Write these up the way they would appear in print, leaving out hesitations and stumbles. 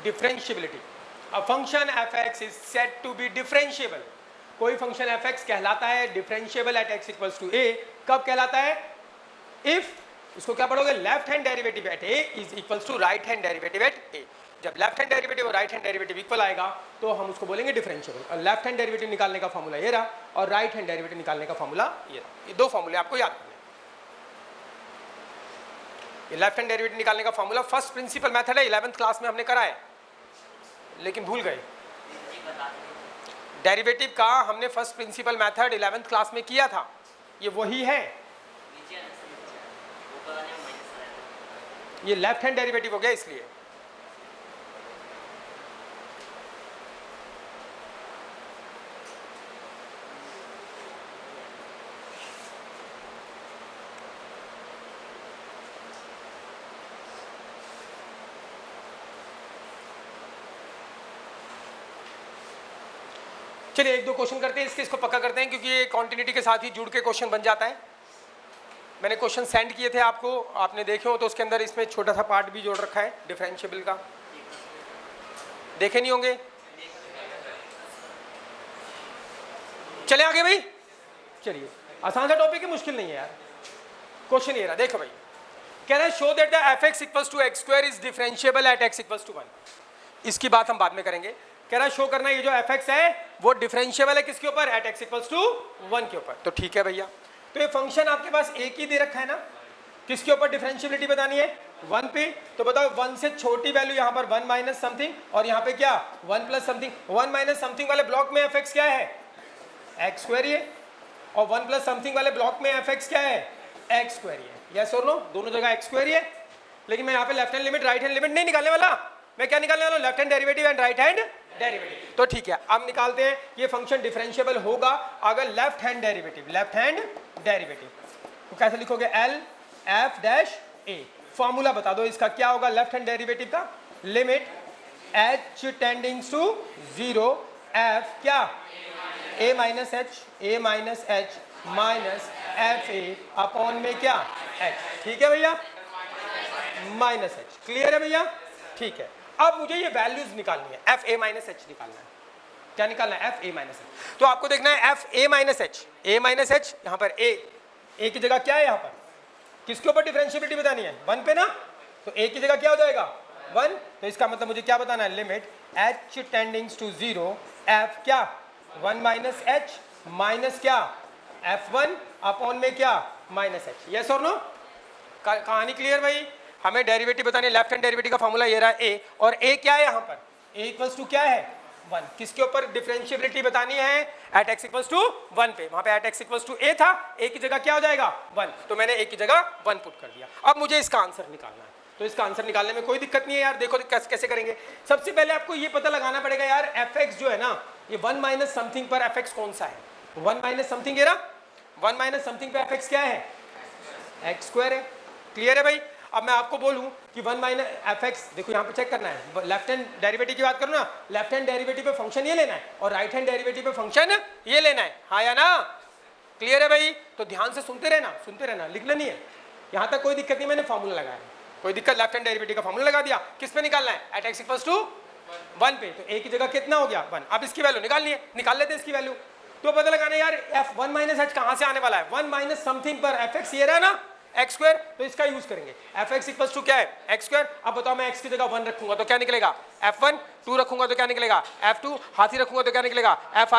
Differentiability. A function f x is said to be differentiable. कोई function f x कहलाता है differentiable at x equals to a. कब कहलाता है? If, इसको क्या पढ़ोगे, left hand derivative at a is equals to right hand derivative at a. जब लेफ्ट हैंड डेरिवेटिव और राइट हैंड डेरिवेटिव इक्वल आएगा तो हम उसको बोलेंगे डिफरेंशिएबल। और लेफ्ट हैंड डेरिवेटिव निकालने का फॉर्मूला ये रहा और राइट हैंड डेरिवेटिव निकालने का फॉर्मूला ये रहा। ये दो फॉर्मूले आपको याद करने। ये लेफ्ट हैंड डेरिवेटिव निकालने का फॉर्मूला फर्स्ट प्रिंसिपल मेथड है, 11th क्लास में हमने करा है लेकिन भूल गए। डेरिवेटिव का हमने first principle method 11th class में किया था, ये वही है। ये लेफ्ट हैंड डेरिवेटिव हो गया इसलिए। चलिए एक दो क्वेश्चन करते हैं, इसको पक्का करते हैं क्योंकि ये कॉन्टिन्यूटी के साथ ही जुड़ के क्वेश्चन बन जाता है। मैंने क्वेश्चन सेंड किए थे आपको, आपने देखे हो तो उसके अंदर इसमें छोटा सा पार्ट भी जोड़ रखा है डिफरेंशिएबल का, देखे नहीं होंगे। चले आगे भाई, चलिए आसान सा टॉपिक है, मुश्किल नहीं है यार। क्वेश्चन ये रहा, देखो भाई, कह रहा है show that the f x equals to x square is differentiable at x equals to 1। इसकी बात हम बाद में करेंगे। कह रहा है शो करना ये जो एफ एक्स है वो डिफरेंशिएबल है किसके ऊपर? एट एक्स इक्वल्स टू 1 के ऊपर। तो ठीक है भैया, तो ये फंक्शन आपके पास एक ही दे रखा है ना, किसके ऊपर डिफरेंशिएबिलिटी बतानी है? 1 पे। तो बताओ 1 से छोटी वैल्यू यहाँ पर 1 माइनस समथिंग और यहाँ पे क्या 1 प्लस समथिंग। 1 माइनस समथिंग वाले ब्लॉक में एफ एक्स क्या है? एक्स स्क्वायर है। और 1 प्लस समथिंग वाले ब्लॉक में एफ एक्स क्या है? एक्स स्क्वायर है। यस और नो? दोनों जगह एक्स स्क्वायर है। लेकिन मैं यहाँ पे left hand limit right hand limit नहीं निकालने वाला, मैं क्या निकालने वाला हूँ? Left hand derivative and right hand derivative. तो ठीक है, अब निकालते हैं ये फंक्शन डिफरेंशिएबल होगा अगर लेफ्ट हैंड डेरिवेटिव। तो कैसे लिखोगे? L f dash a. Formula बता दो इसका क्या होगा लेफ्ट हैंड डेरिवेटिव का? Limit h tendings to 0 f क्या? A minus h minus f a upon में क्या? एच। ठीक है भैया, माइनस एच। क्लियर है भैया? ठीक है, अब मुझे ये वैल्यूज निकालनी है, एफ ए माइनस एच निकालना है। क्या निकालना है? F a minus h. तो आपको देखना है एफ ए माइनस एच, यहाँ पर ए की जगह क्या है? यहाँ पर किसके ऊपर डिफरेंशिएबिलिटी बतानी है? 1 पे ना, तो ए की जगह क्या हो जाएगा? 1। तो इसका मतलब मुझे क्या बताना है? Limit h tendings to 0 f क्या? 1 माइनस एच माइनस क्या? f1 अपॉन में क्या? Minus H. यस और नो? कहानी क्लियर भाई? हमें डेरिवेटिव बतानी है, लेफ्ट हैंड डेरिवेटिव का फॉर्मूला ये रहा ए, और ए क्या है यहाँ पर? ए इक्वल्स टू क्या है? 1। किसके ऊपर डिफरेंशिएबिलिटी बतानी है? एट एक्स इक्वल्स टू 1 पे। वहाँ पे एट एक्स इक्वल्स टू ए था, ए की जगह क्या हो जाएगा? 1। तो मैंने ए की जगह 1 पुट कर दिया। अब मुझे इसका आंसर निकालना है, तो इसका आंसर निकालने में कोई दिक्कत नहीं है यार। देखो कैसे करेंगे। सबसे पहले आपको ये पता लगाना पड़ेगा यार, एफ एक्स जो है ना, ये 1 माइनस समथिंग पर एफ एक्स कौन सा है? 1 माइनस समथिंग, ये रहा 1 माइनस समथिंग पे एफ एक्स क्या है? एक्स स्क्वायर है। क्लियर है भाई? अब मैं आपको बोलूं कि 1 माइनस एफ एक्स, देखो यहाँ पे चेक करना है, लेफ्ट हैंड डेरिवेटिव की बात करूँ ना, लेफ्ट हैंड डेरिवेटिव पे फंक्शन ये लेना है और राइट हैंड डेरिवेटिव पे फंक्शन ये लेना है। हाँ या ना? क्लियर है भाई? तो ध्यान से सुनते रहना, लिखना नहीं है। यहाँ तक कोई दिक्कत नहीं, मैंने फॉर्मूला लगाया, कोई दिक्कत? लेफ्ट हैंड डेरिवेटिव का फॉर्मूला लगा दिया। किस पे निकालना है? एट एक्स इक्वल्स टू 1 पे। तो ए की जगह कितना हो गया? 1। अब इसकी वैल्यू निकालनी है, निकाल लेते हैं इसकी वैल्यू। तो पता लगाना यार एफ 1 माइनस एच कहाँ से आने वाला है? 1 माइनस समथिंग पर एफ एक्स ये रहा ना, एक्स स्क्वायर, तो इसका यूज करेंगे। एफ एक्स इक्वल्स टू क्या है? X square. अब बताओ मैं एक्स की जगह 1 रखूंगा तो क्या निकलेगा? f1। 2 रखूंगा तो क्या निकलेगा? f2। हाथी रखूंगा तो क्या निकलेगा? f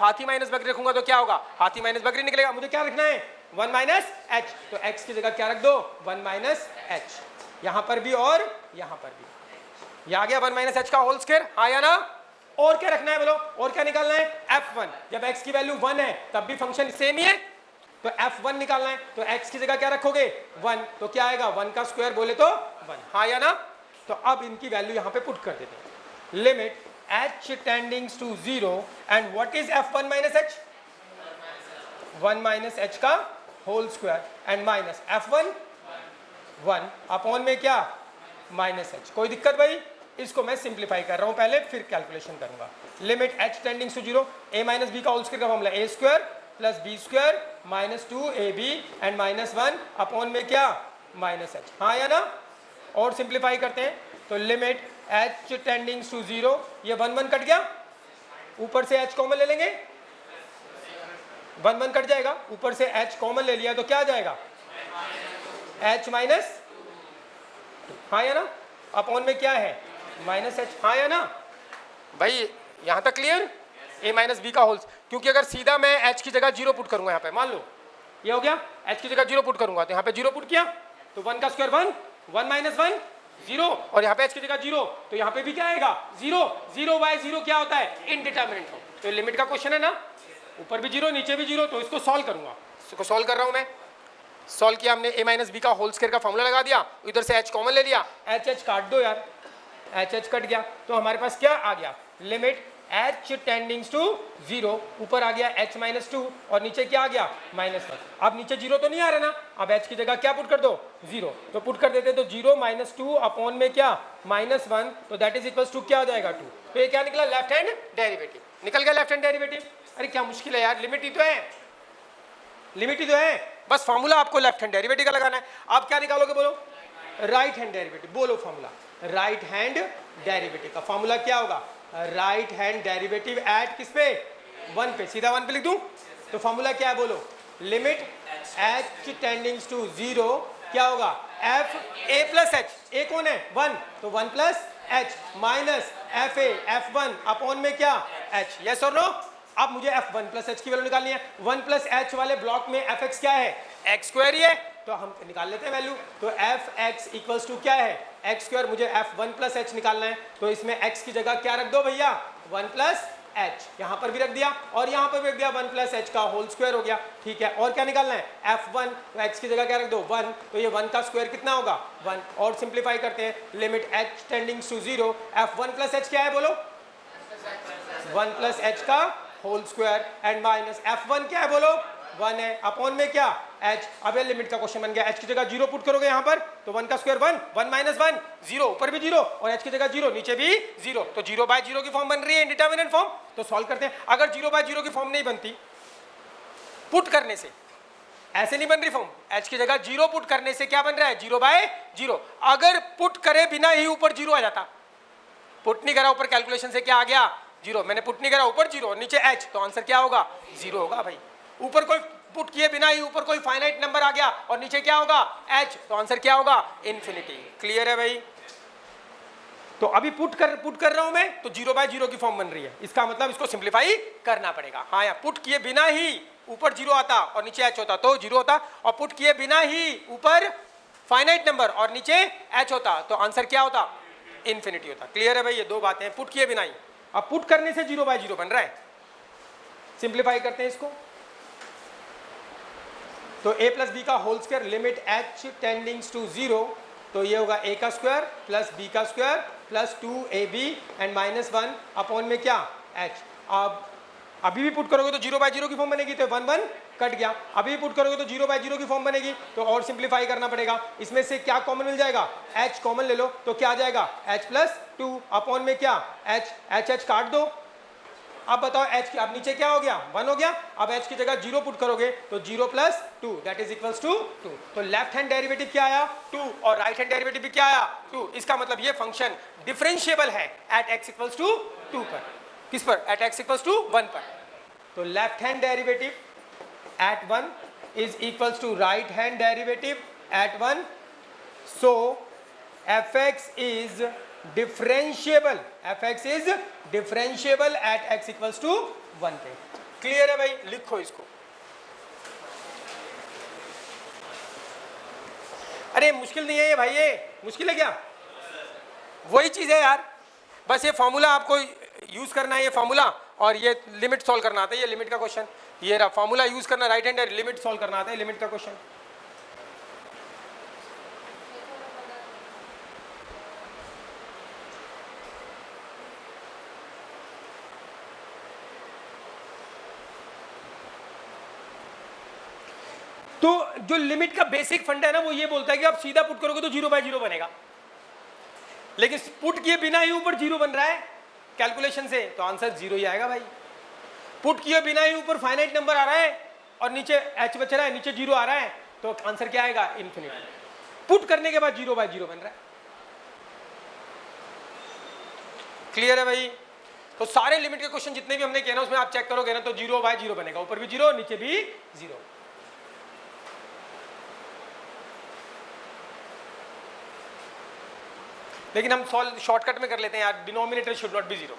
हाथी माइनस बकरी रखूंगा तो क्या होगा? हाथी माइनस बकरी निकलेगा। मुझे क्या रखना है? 1 माइनस एच। तो x की जगह क्या रख दो? 1 माइनस एच। यहाँ पर भी और यहाँ पर भी। यह आ गया 1 माइनस एच का होल स्क्वायर। हाँ या ना? और क्या रखना है बोलो? और क्या निकालना है? f1। जब x की वैल्यू 1 है तब भी फंक्शन सेम ही है, तो f1 निकालना है। तो x की जगह क्या रखोगे? 1। तो क्या आएगा? 1 का स्क्वायर बोले तो 1। हाँ या ना? तो अब इनकी वैल्यू यहाँ पे पुट कर देते हैं। Limit h tendings to 0 and what is f1 minus h? 1 minus h का whole square and minus f1 1 upon में क्या? Minus h। कोई दिक्कत भाई? इसको मैं सिंप्लीफाई कर रहा हूँ पहले, फिर कैलकुलेशन करूंगा। Limit h tendings to 0 a minus b का होल स्क्वायर का formula a square plus b square minus 2ab and minus 1 upon में क्या? Minus h। हाँ या ना? और सिंप्लीफाई करते हैं तो लिमिट h टेंडिंग्स टू 0, ये 1 1 कट गया, ऊपर से h कॉमन ले लेंगे, 1 1 कट जाएगा, ऊपर से h कॉमन ले लिया तो क्या आ जाएगा h माइनस, हाँ या ना, अपॉन में क्या है माइनस h, हाँ या ना भाई, यहां तक क्लियर। a माइनस बी का होल्स, क्योंकि अगर सीधा मैं h की जगह 0 पुट करूंगा, यहाँ पे मान लो ये हो गया, h की जगह 0 पुट करूंगा तो यहाँ पे 0 पुट किया तो 1 का स्क्वायर 1, 1 माइनस 1 0, और यहाँ पे h की जगह 0 तो यहाँ पे भी क्या आएगा 0, 0 बाय 0 क्या होता है इनडिटरमिनेट फॉर्म। तो लिमिट का क्वेश्चन है ना, ऊपर भी 0 नीचे भी 0, तो इसको सॉल्व करूंगा, इसको सॉल्व कर रहा हूं मैं। सॉल्व किया हमने, a माइनस बी का होल स्क्वायर का फॉर्मूला लगा दिया, इधर से h कॉमन ले लिया, h काट दो यार, h कट गया तो हमारे पास क्या आ गया लिमिट h टेंडिंग्स टू 0, ऊपर आ गया h माइनस 2 और नीचे क्या आ गया माइनस 1। अब नीचे 0 तो नहीं आ रहा ना, अब h की जगह क्या पुट कर दो 0, तो पुट कर देते तो 0 माइनस 2 अपॉन में क्या माइनस 1, तो दैट इज इक्वल्स टू क्या हो जाएगा 2। तो ये क्या निकला लेफ्ट हैंड डेरिवेटिव, निकल गया लेफ्ट हैंड डेरिवेटिव। अरे क्या मुश्किल है यार, लिमिट ही तो है, लिमिट ही तो है, बस फॉर्मूला आपको लेफ्ट हैंड डेरिवेटिव का लगाना है। आप क्या निकालोगे बोलो, राइट हैंड डेरिवेटिव, बोलो फॉर्मूला राइट हैंड डेरिवेटिव का फॉर्मूला क्या होगा, राइट हैंड डेरिवेटिव एट किस पे 1 पे, सीधा 1 पे लिख दूं, तो फॉर्मूला क्या है बोलो, लिमिट h टेंडिंग्स टू 0 क्या होगा f a plus h, a कौन है 1, तो 1 plus h minus f a f1 upon में क्या h, यस और नो। अब मुझे f1 प्लस h की वैल्यू निकालनी है, 1 प्लस h वाले ब्लॉक में fx क्या है x स्क्वायर ही है, तो हम निकाल लेते हैं वैल्यू, तो fx इक्वल्स टू क्या है x स्क्वायर, मुझे f1 प्लस h निकालना है, तो इसमें x की जगह क्या रख दो भैया 1 प्लस h, यहाँ पर भी रख दिया और यहाँ पर भी रख दिया 1 प्लस h का होल स्क्वायर हो गया, ठीक है। और क्या निकालना है f1, तो x की जगह क्या रख दो 1, तो ये 1 का स्क्वायर कितना होगा 1, और सिंप्लीफाई करते हैं limit h tendings to 0, f1 plus h क्या है बोलो 1 प्लस h का whole square and minus f1 क्या है बोलो 1 है, अपॉन में क्या h। अब ये लिमिट का क्वेश्चन बन गया, h की जगह 0 पुट करोगे यहाँ पर तो 1 का स्क्वायर 1, 1 माइनस 1 0, ऊपर भी 0 और h की जगह 0 नीचे भी 0, तो 0 बाय 0 की फॉर्म बन रही है इंडिटरमिनेट फॉर्म। तो सॉल्व करते हैं, अगर 0 बाय 0 की फॉर्म नहीं बनती पुट करने से, ऐसे नहीं बन रही फॉर्म, h की जगह 0 पुट करने से क्या बन रहा है 0 बाय 0, अगर पुट करे बिना ही ऊपर 0 आ जाता, पुट नहीं करा ऊपर कैलकुलेशन से क्या आ गया 0, मैंने पुट नहीं करा ऊपर 0 नीचे h, तो आंसर क्या होगा 0 होगा भाई। ऊपर कोई पुट किए बिना ही ऊपर कोई फाइनाइट नंबर आ गया और नीचे क्या होगा h, तो आंसर क्या होगा इन्फिनिटी। क्लियर है भाई। तो अभी पुट कर रहा हूं मैं, तो 0 बाय 0 की फॉर्म बन रही है, इसका मतलब इसको सिंप्लीफाई करना पड़ेगा। हाँ यार, पुट किए बिना ही ऊपर 0 आता और नीचे h होता तो 0 होता, और पुट किए बिना ही ऊपर फाइनाइट नंबर और नीचे h होता तो आंसर क्या होता इन्फिनिटी होता। क्लियर है भाई, ये दो बातें पुट किए बिना ही। अब पुट करने से 0 बाय 0 बन रहा है, सिंप्लीफाई करते हैं इसको, तो a प्लस बी का whole square limit h tendings to 0, तो ये होगा a का स्क्वायर प्लस b का square plus 2ab and minus 1 upon में क्या h। अब अभी भी पुट करोगे तो 0 बाय 0 की फॉर्म बनेगी, तो 1 1 कट गया, अभी भी पुट करोगे तो 0 बाय 0 की फॉर्म बनेगी, तो और सिंप्लीफाई करना पड़ेगा। इसमें से क्या कॉमन मिल जाएगा h कॉमन ले लो, तो क्या आ जाएगा h प्लस 2 अपॉन में क्या h काट दो। अब बताओ h की, अब नीचे क्या हो गया 1 हो गया, अब h की जगह 0 पुट करोगे तो 0 plus 2 that is equals to 2, तो लेफ्ट हैंड डेरिवेटिव क्या आया 2 और राइट हैंड डेरिवेटिव भी क्या आया 2। इसका मतलब ये फंक्शन डिफरेंशिएबल है एट x इक्वल्स टू 2 पर, किस पर एट x इक्वल्स टू 1 पर। तो left hand derivative at 1 is equals to right hand derivative at 1, so fx is differentiable, fx is differentiable at x equals to 1 पे। Clear है भाई, लिखो इसको। अरे मुश्किल नहीं है ये भाई, ये मुश्किल है क्या, वही चीज है यार, बस ये फॉर्मूला आपको यूज करना है, ये फॉर्मूला, और ये लिमिट सॉल्व करना आता है, ये लिमिट का क्वेश्चन, ये रहा फॉर्मूला यूज करना, राइट हैंड लिमिट सॉल्व करना आता है, लिमिट का क्वेश्चन। तो जो लिमिट का बेसिक फंड है ना, वो ये बोलता है कि आप सीधा पुट करोगे तो 0 बाय 0 बनेगा, लेकिन पुट किए बिना ही ऊपर 0 बन रहा है कैलकुलेशन से, तो आंसर 0 ही आएगा भाई। पुट किए बिना ही ऊपर फाइनाइट नंबर आ रहा है और नीचे h बच रहा है, नीचे 0 आ रहा है, तो आंसर क्या आएगा इन्फिनिटी। पुट करने के बाद 0 बाय 0 बन रहा है। क्लियर है भाई? तो सारे लिमिट के क्वेश्चन जितने भी हमने किए ना उसमें आप चेक करोगे ना तो 0 बाय 0 बनेगा, ऊपर भी 0 नीचे भी 0। लेकिन हम सॉल्व शॉर्टकट में कर लेते हैं यार, डिनोमिनेटर शुड नॉट बी 0।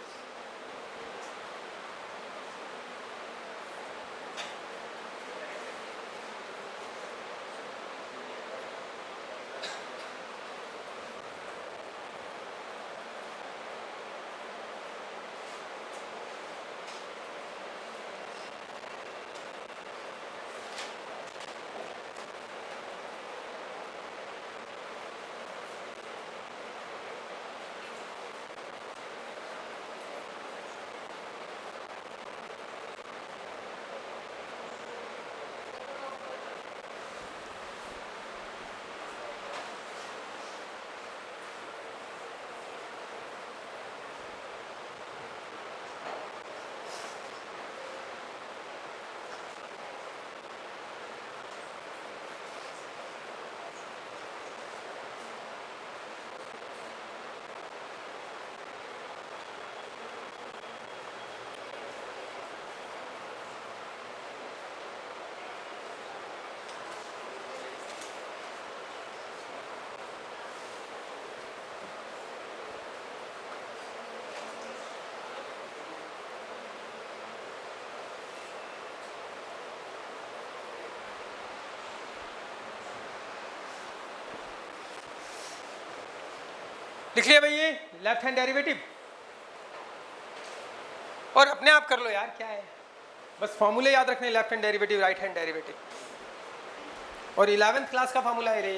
लिख लिया भाई ये लेफ्ट हैंड डेरिवेटिव, और अपने आप कर लो यार, क्या है, बस फॉर्मूले याद रखने, left hand derivative, right hand derivative, और 11th क्लास का फॉर्मूला है रे।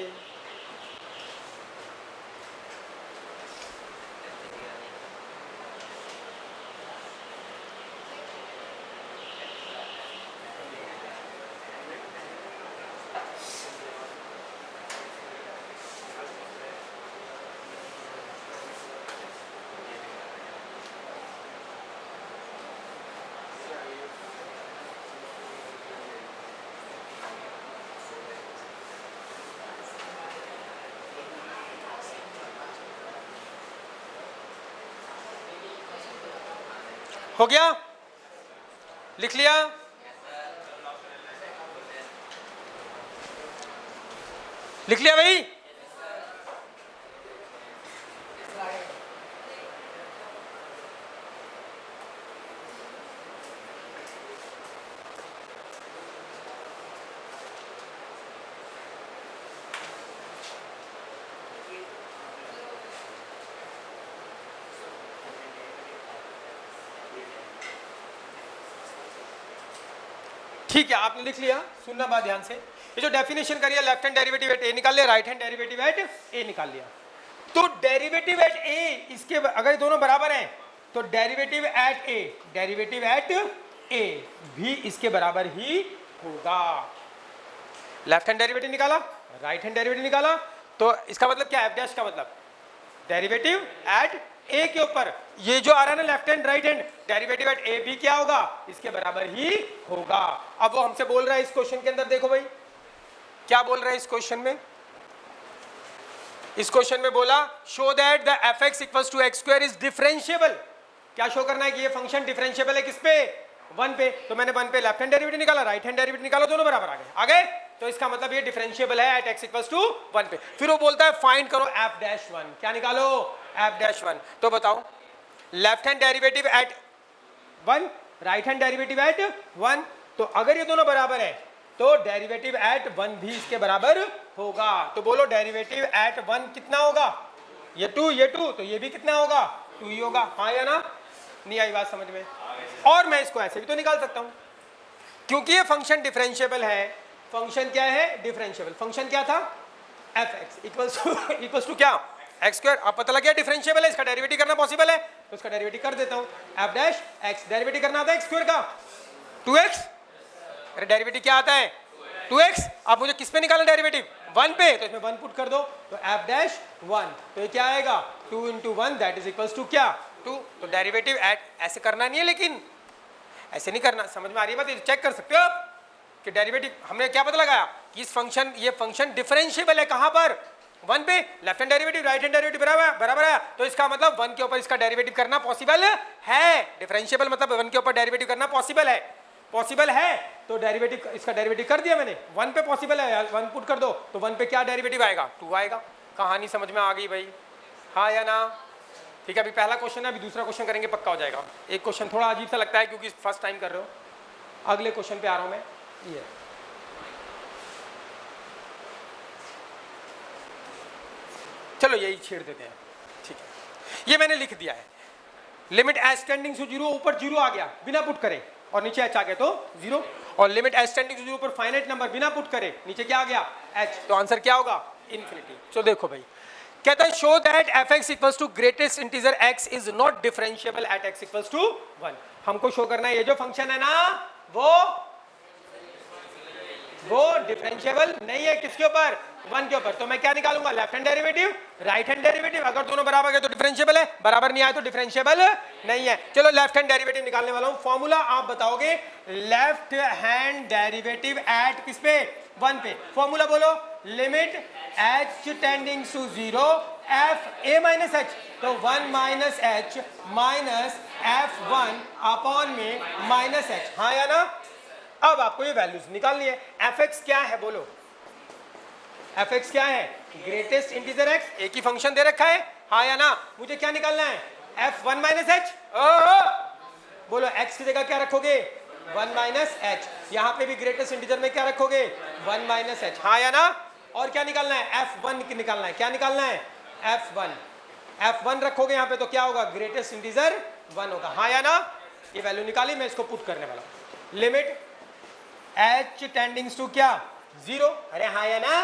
हो गया? लिख लिया? लिख लिया भाई? ठीक है, आपने लिख लिया, सुनना बात ध्यान से। ये जो डेफिनेशन करी है, लेफ्ट हैंड डेरिवेटिव एट ए निकाल लिया, राइट हैंड डेरिवेटिव एट ए निकाल लिया। तो डेरिवेटिव एट ए, इसके अगर दोनों बराबर हैं तो derivative at a, derivative at a भी इसके बराबर ही होगा। लेफ्ट हैंड डेरिवेटिव निकाला, राइट हैंड डेरिवेटिव निकाला, तो इसका मतलब क्या है, एफ डैश का मतलब डेरिवेटिव एट ए के ऊपर ये जो आ रहा है ना left hand right hand, derivative at a भी क्या होगा, इसके बराबर ही होगा। अब वो हमसे बोल रहा है इस क्वेश्चन के अंदर, देखो भाई क्या बोल रहा है इस क्वेश्चन में। इस क्वेश्चन में बोला show that the f x equals to x square is differentiable. क्या शो करना है कि ये फंक्शन डिफरेंशिएबल है, किस पे, 1 पे। तो मैंने 1 पे लेफ्ट हैंड डेरिवेटिव निकाला, राइट हैंड डेरिवेटिव निकाला, दोनों बराबर आ गए। तो इसका मतलब ये डिफरेंशिएबल है एट एक्स इक्वल्स टू 1 पे। फिर वो बोलता है फाइंड करो एफ डैश 1, क्या निकालो, एफ डैश 1। तो बताओ left hand derivative at 1, right hand derivative at 1, तो अगर ये दोनों बराबर है तो डेरिवेटिव एट 1 भी इसके बराबर होगा। तो बोलो डेरिवेटिव एट 1 कितना होगा, ये 2, तो ये भी कितना होगा, 2 ही होगा। हाँ या ना? नहीं आई बात समझ में? और मैं इसको ऐसे भी तो निकाल सकता हूं, क्योंकि ये फंक्शन डिफरेंशिएबल है। फंक्शन क्या है, डिफरेंशिएबल। फंक्शन क्या था, एफ एक्स इक्वल्स टू क्या, एक्स स्क्वायर। अब पता लग गया डिफरेंशिएबल है, इसका डेरिवेटिव करना पॉसिबल है, तो इसका डेरिवेटिव कर देता हूं। एफ डैश एक्स, डेरिवेटिव करना आता है एक्स स्क्वायर का, 2x। अरे डेरिवेटिव क्या आता है, 2x। अब मुझे किस पे निकालना डेरिवेटिव, 1 पे, तो इसमें 1 पुट कर दो, तो एफ डैश 1, तो ये क्या आएगा, 2 × 1 दैट इज इक्वल्स टू क्या, 2। तो डेरिवेटिव एट ऐसे करना नहीं है, लेकिन ऐसे नहीं करना, समझ में आ रही है बात? चेक कर सकते हो आप कि डेरिवेटिव हमने क्या पता लगाया कि इस फंक्शन, ये फंक्शन डिफरेंशिएबल है कहां पर, 1 पे left hand derivative right hand derivative बराबर है, तो इसका मतलब 1 के ऊपर इसका डेरिवेटिव करना पॉसिबल है। डिफरेंशिएबल मतलब 1 के ऊपर डेरिवेटिव करना पॉसिबल है, तो डेरिवेटिव इसका डेरिवेटिव कर दिया मैंने। 1 पे पॉसिबल है, 1 पुट कर दो तो 1 पे क्या डेरिवेटिव आएगा, 2 आएगा। कहानी समझ में आ गई भाई, हाँ या ना? ठीक है, अभी पहला क्वेश्चन है, अभी दूसरा क्वेश्चन करेंगे, पक्का हो जाएगा। एक क्वेश्चन थोड़ा अजीब सा लगता है क्योंकि फर्स्ट टाइम कर रहे हो, अगले क्वेश्चन पे आ रहा हूं मैं। ये चलो यही छेड़ देते हैं, ठीक है। ये मैंने लिख दिया है, लिमिट एच टेंडिंग टू 0, ऊपर 0 आ गया बिना पुट करे, और नीचे एच आ गया तो 0, और लिमिट एच टेंडिंग टू 0 ऊपर फाइनाइट नंबर बिना पुट करे, नीचे क्या आ गया, एच, तो आंसर क्या होगा, इन्फिनिटी। तो देखो भाई, कहता है show that f x equals to greatest integer x is not differentiable at x equals to 1। हमको शो करना है ये जो फंक्शन है ना, वो डिफरेंशिएबल नहीं है, किसके ऊपर, 1 के ऊपर। तो मैं क्या निकालूंगा, left hand derivative right hand derivative, अगर दोनों बराबर है तो डिफरेंशिएबल है, बराबर नहीं आए तो डिफरेंशिएबल नहीं है। चलो लेफ्ट हैंड डेरिवेटिव निकालने वाला हूं, फॉर्मूला आप बताओगे, लेफ्ट हैंड डेरिवेटिव एट किस पे, 1 पे। फॉर्मूला बोलो, limit h tending to 0 f a minus h, तो 1 minus h minus F1 upon में माइनस एच, हाँ या ना? अब आपको ये वैल्यूज निकालनी है। एफ एक्स क्या है बोलो, एफ एक्स क्या है, ग्रेटेस्ट इंटीजर एक्स, एक ही फंक्शन दे रखा है, हाँ या ना? मुझे क्या निकालना है, F1 माइनस एच। बोलो एक्स की जगह क्या रखोगे, 1 माइनस एच, यहाँ पे भी ग्रेटेस्ट इंटीजर में क्या रखोगे, 1 माइनस एच, हाँ या ना? और क्या निकालना है, F1 निकालना है, क्या निकालना है, F1 रखोगे यहाँ पे तो क्या होगा, ग्रेटेस्ट इंटीजर 1 होगा, हाँ या ना? ये वैल्यू निकाली, मैं इसको पुट करने वाला हूँ। लिमिट एच टेंडिंग्स टू क्या, 0, अरे हाँ या ना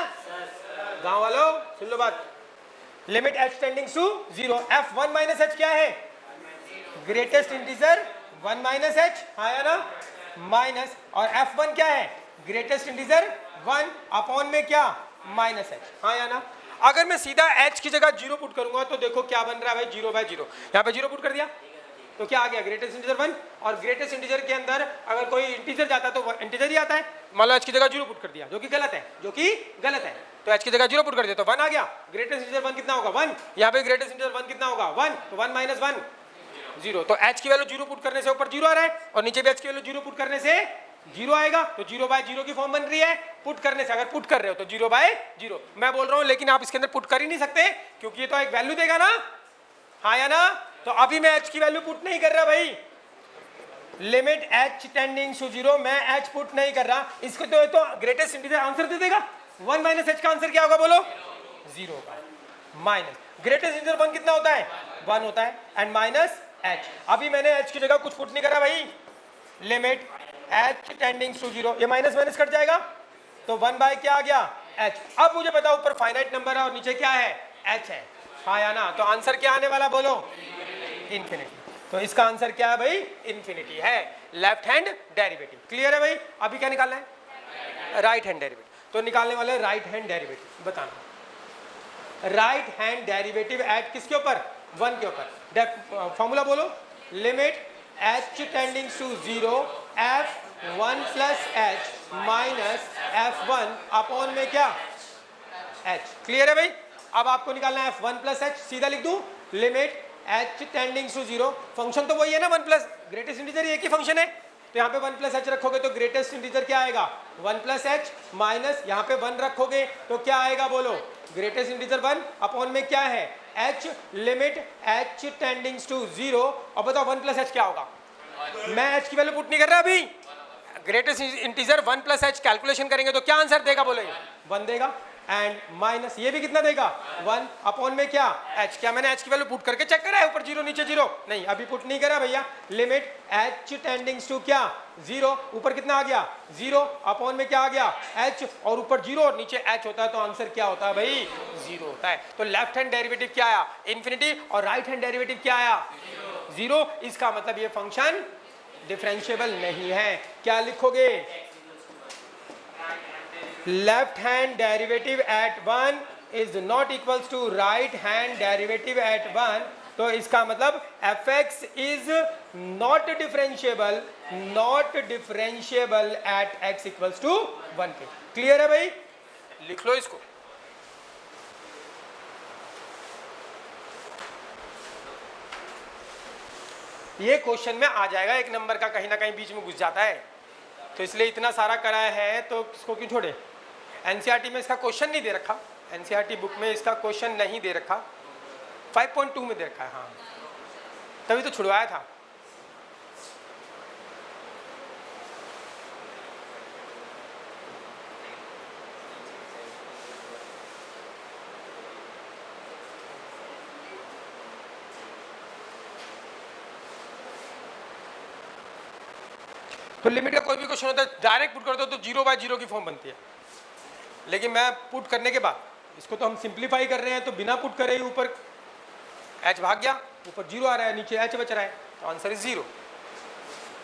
गांव वालों, सुन लो बात। Limit h tendings to 0, F1 minus h क्या है, ग्रेटेस्ट इंटीजर 1 माइनस एच, हाँ या ना? माइनस, और F1 क्या है, ग्रेटेस्ट इंटीजर 1 अपॉन में क्या, माइनस एच, हाँ या ना? अगर मैं सीधा h की जगह 0 पुट करूंगा तो देखो क्या बन रहा है भाई, 0/0, यहाँ पे 0 पुट कर दिया तो क्या आ गया, ग्रेटेस्ट इंटीजर 1, और ग्रेटेस्ट इंटीजर के अंदर अगर कोई इंटीजर जाता है तो इंटीजर ही आता है। मान लो h की जगह 0 पुट कर दिया, जो कि गलत है, तो h की जगह 0 पुट कर दिया तो 1 आ गया। ग्रेटेस्ट इंटीजर 1 कितना होगा, 1, यहाँ पे ग्रेटेस्ट इंटीजर 1 कितना होगा, 1, तो 1 माइनस 1 0, तो h की वैल्यू 0 पुट करने से ऊपर 0 आ रहा है, और नीचे भी h की वैल्यू 0 पुट करने से 0 आएगा, तो 0/0 की फॉर्म बन रही है। पुट करने से, अगर पुट कर रहे हो तो 0/0 मैं बोल रहा हूं, लेकिन आप इसके अंदर पुट कर ही नहीं सकते क्योंकि ये तो एक वैल्यू देगा ना, हाँ या ना? तो अभी मैं h की वैल्यू पुट नहीं कर रहा भाई, लिमिट h टेंडिंग टू 0, मैं h पुट नहीं कर रहा, इसको तो ग्रेटेस्ट इंटीजर आंसर दे देगा। 1 माइनस h का आंसर क्या होगा बोलो, 0 का माइनस, ग्रेटेस्ट इंटीजर 1 कितना होता है, 1 होता है, एंड माइनस h। अभी मैंने h की जगह कुछ पुट नहीं करा भाई, लिमिट h टेंडिंग टू 0, ये माइनस माइनस कट जाएगा तो 1 बाय क्या आ गया, h। अब मुझे बताओ ऊपर फाइनाइट नंबर है और नीचे क्या है, h है, हाँ या ना? तो आंसर क्या आने वाला बोलो, इन्फिनिटी। तो इसका आंसर क्या है भाई, इन्फिनिटी है, लेफ्ट हैंड डेरिवेटिव। क्लियर है भाई? अभी क्या निकालना है, राइट हैंड डेरिवेटिव, तो निकालने वाले राइट हैंड डेरिवेटिव, बताना राइट हैंड डेरिवेटिव एट किसके ऊपर, 1 के ऊपर। फॉर्मूला बोलो, limit h tending to 0 F1 plus h minus F1 upon में क्या, h। क्लियर है भाई? अब आपको निकालना है F1 प्लस h, सीधा लिख दूं, limit h tending to 0, function तो वही है ना 1 प्लस, ग्रेटेस्ट इंटीजर एक ही फंक्शन है, तो यहाँ पे 1 प्लस h रखोगे तो ग्रेटेस्ट इंटीजर क्या आएगा, 1 प्लस h माइनस यहाँ पे 1 रखोगे तो क्या आएगा बोलो, ग्रेटेस्ट इंटीजर 1 अपॉन में क्या है, h, limit h tending to 0, और बताओ 1 प्लस h क्या होगा, मैं h की वैल्यू पुट नहीं कर रहा अभी, greatest integer 1 plus h calculation करेंगे तो क्या आंसर देगा बोलो, 1 देगा, एंड माइनस ये भी कितना देगा, 1 अपॉन में क्या, h। क्या मैंने h की वैल्यू पुट करके चेक करा है, ऊपर 0 नीचे 0, नहीं अभी पुट नहीं करा भैया। लिमिट h टेंडिंग टू क्या, 0, ऊपर कितना आ गया, 0 अपॉन में क्या आ गया, h, और ऊपर 0 और नीचे h होता है तो आंसर क्या होता है भाई, 0 होता है। तो लेफ्ट हैंड डेरिवेटिव क्या आया, इन्फिनिटी, और राइट हैंड डेरिवेटिव क्या आया, 0। इसका मतलब ये फंक्शन डिफरेंशिएबल नहीं है। क्या लिखोगे, left hand derivative at 1 is not equals to right hand derivative at 1, तो इसका मतलब f x is not differentiable at x equals to 1 पे। क्लियर है भाई? लिख लो इसको, ये क्वेश्चन में आ जाएगा, एक नंबर का कहीं ना कहीं बीच में घुस जाता है, तो इसलिए इतना सारा कराया है तो इसको क्यों छोड़े। एनसीईआरटी में इसका क्वेश्चन नहीं दे रखा, एनसीईआरटी बुक में इसका क्वेश्चन नहीं दे रखा, 5.2 में दे रखा है, हाँ तभी तो छुड़वाया था। तो लिमिट का कोई भी क्वेश्चन होता है डायरेक्ट पुट कर दो तो 0/0 की फॉर्म बनती है, लेकिन मैं पुट करने के बाद इसको तो हम सिंप्लीफाई कर रहे हैं, तो बिना पुट करे ही ऊपर h भाग गया, ऊपर 0 आ रहा है, नीचे h बच रहा है, तो आंसर इज 0।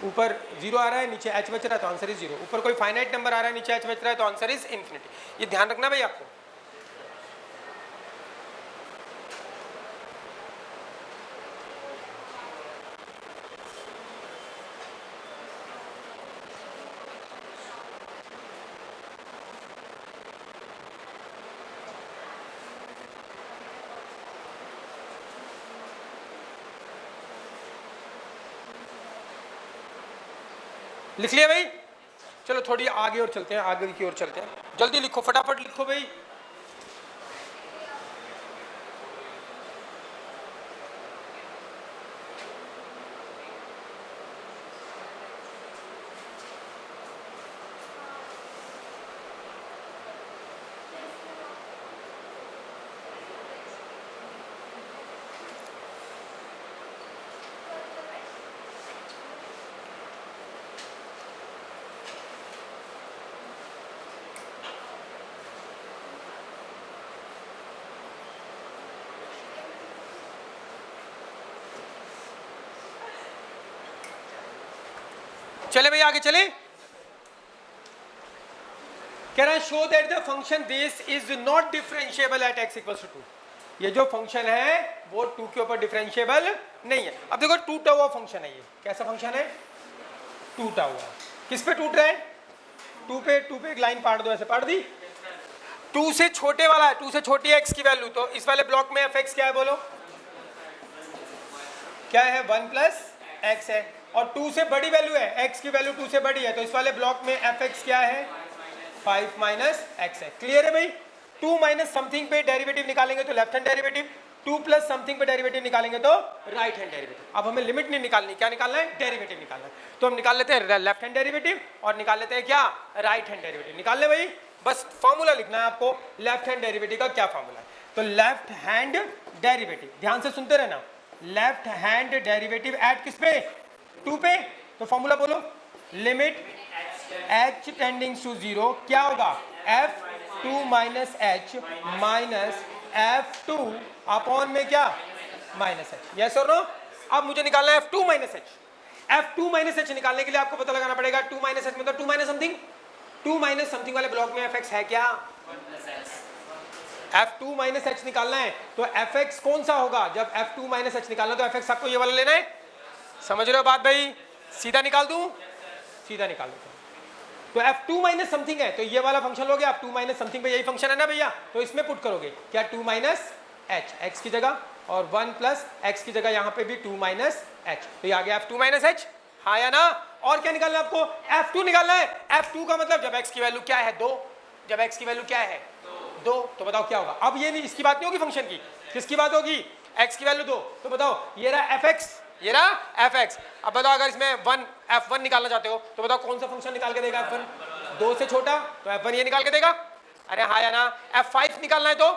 ऊपर 0 आ रहा है, नीचे h बच रहा है, तो आंसर इज 0। ऊपर कोई फाइनाइट नंबर आ रहा है, नीचे h बच रहा है, तो आंसर इज इन्फिनिटी। ये ध्यान रखना भाई आपको। लिख लिया भाई, चलो थोड़ी आगे और चलते हैं, आगे की ओर चलते हैं, जल्दी लिखो, फटाफट लिखो भाई। चले भाई आगे चले, कह रहा है show that the function this is not differentiable at x equals to 2। ये जो फंक्शन है वो 2 के ऊपर डिफरेंशिएबल नहीं है। अब देखो टूटा हुआ फंक्शन है, ये कैसा फंक्शन है, टूटा हुआ। किस पे टूट रहा है, 2 पे एक लाइन पाड़ दो, ऐसे पाड़ दी। 2 से छोटे वाला है, 2 से छोटी है x की वैल्यू, तो इस वाले ब्लॉक में fx क्या है बोलो, क्या है 1 प्लस x है, और 2 से बड़ी वैल्यू है, x की वैल्यू 2 से बड़ी है, तो इस वाले ब्लॉक में fx क्या है 5 माइनस x है। क्लियर है भाई। 2 माइनस समथिंग पे डेरिवेटिव निकालेंगे तो left hand derivative, 2 plus something पे डेरिवेटिव निकालेंगे तो राइट हैंड डेरिवेटिव। अब हमें लिमिट नहीं निकालनी, क्या निकालना है, डेरिवेटिव निकालना है, तो हम निकाल लेते हैं लेफ्ट हैंड डेरिवेटिव और निकाल लेते हैं क्या, राइट हैंड डेरिवेटिव। निकाल ले भाई, बस फॉर्मूला लिखना है आपको, लेफ्ट हैंड डेरिवेटिव का क्या फॉर्मूला है। तो लेफ्ट हैंड डेरिवेटिव, ध्यान से सुनते रहना, लेफ्ट हैंड डेरिवेटिव एट किस पे, 2 पे, तो फॉर्मूला बोलो, लिमिट h टेंडिंग टू 0 क्या होगा, f2 minus h minus f2 upon में क्या, माइनस h। यस और नो। अब मुझे निकालना है f2 minus h। f2 minus h निकालने के लिए आपको पता लगाना पड़ेगा 2 माइनस h मतलब 2 माइनस समथिंग, 2 माइनस समथिंग वाले ब्लॉक में fx है क्या, f2 माइनस h निकालना है, तो fx कौन सा होगा, जब f2 माइनस h निकालना तो fx आपको ये वाला लेना है। समझ रहे हो बात भाई, सीधा निकाल दूं, सीधा निकाल देता हूं। तो f2 माइनस समथिंग है, तो ये वाला फंक्शन लोगे आप, 2 माइनस समथिंग पे यही फंक्शन है ना भैया, तो इसमें पुट करोगे क्या, 2 माइनस h x की जगह, और 1 प्लस x की जगह यहाँ पे भी 2 माइनस h, तो ये आ गया f2 माइनस h, हाँ या ना। और क्या निकालना है आपको, f2 निकालना है। f2 का मतलब जब x की वैल्यू क्या है 2, जब x की वैल्यू क्या है 2, तो बताओ क्या होगा। अब ये नहीं, इसकी बात नहीं होगी फंक्शन की, किसकी बात होगी, x की वैल्यू 2, तो बताओ ये रहा fx, ये रहा fx। अब बताओ अगर इसमें f1 निकालना चाहते हो तो बताओ कौन सा फंक्शन निकाल के देगा f1, 2 से छोटा, तो f1 ये निकाल के देगा, अरे हाँ या ना। f5 निकालना है तो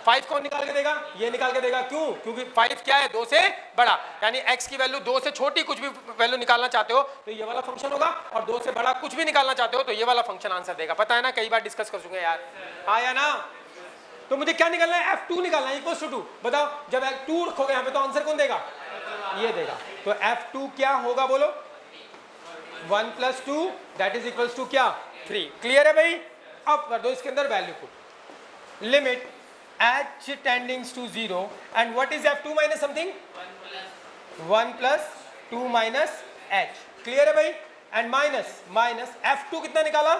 5 कौन निकाल के देगा, ये निकाल के देगा, क्यों, क्योंकि 5 क्या है 2 से बड़ा, यानी x की वैल्यू 2 से छोटी कुछ भी वैल्यू निकालना चाहते हो तो ये वाला फंक्शन होगा, और 2 से बड़ा कुछ भी निकालना चाहते हो तो ये वाला फंक्शन आंसर देगा। पता है ना, कई बार डिस्कस कर चुके हैं यार, हाँ या ना। तो मुझे क्या निकालना है, f2 निकालना है, इक्वल्स टू 2। बताओ जब 2 रखोगे यहाँ पे तो आंसर कौन देगा, ये देगा, तो f2 क्या होगा बोलो, 1 plus 2 that is equals to क्या, 3। क्लियर है भाई। अब कर दो इसके अंदर value put, limit h tending to 0 and what is f2 minus something, 1 plus 2 minus h। Clear है भाई। एंड माइनस माइनस f2 कितना निकाला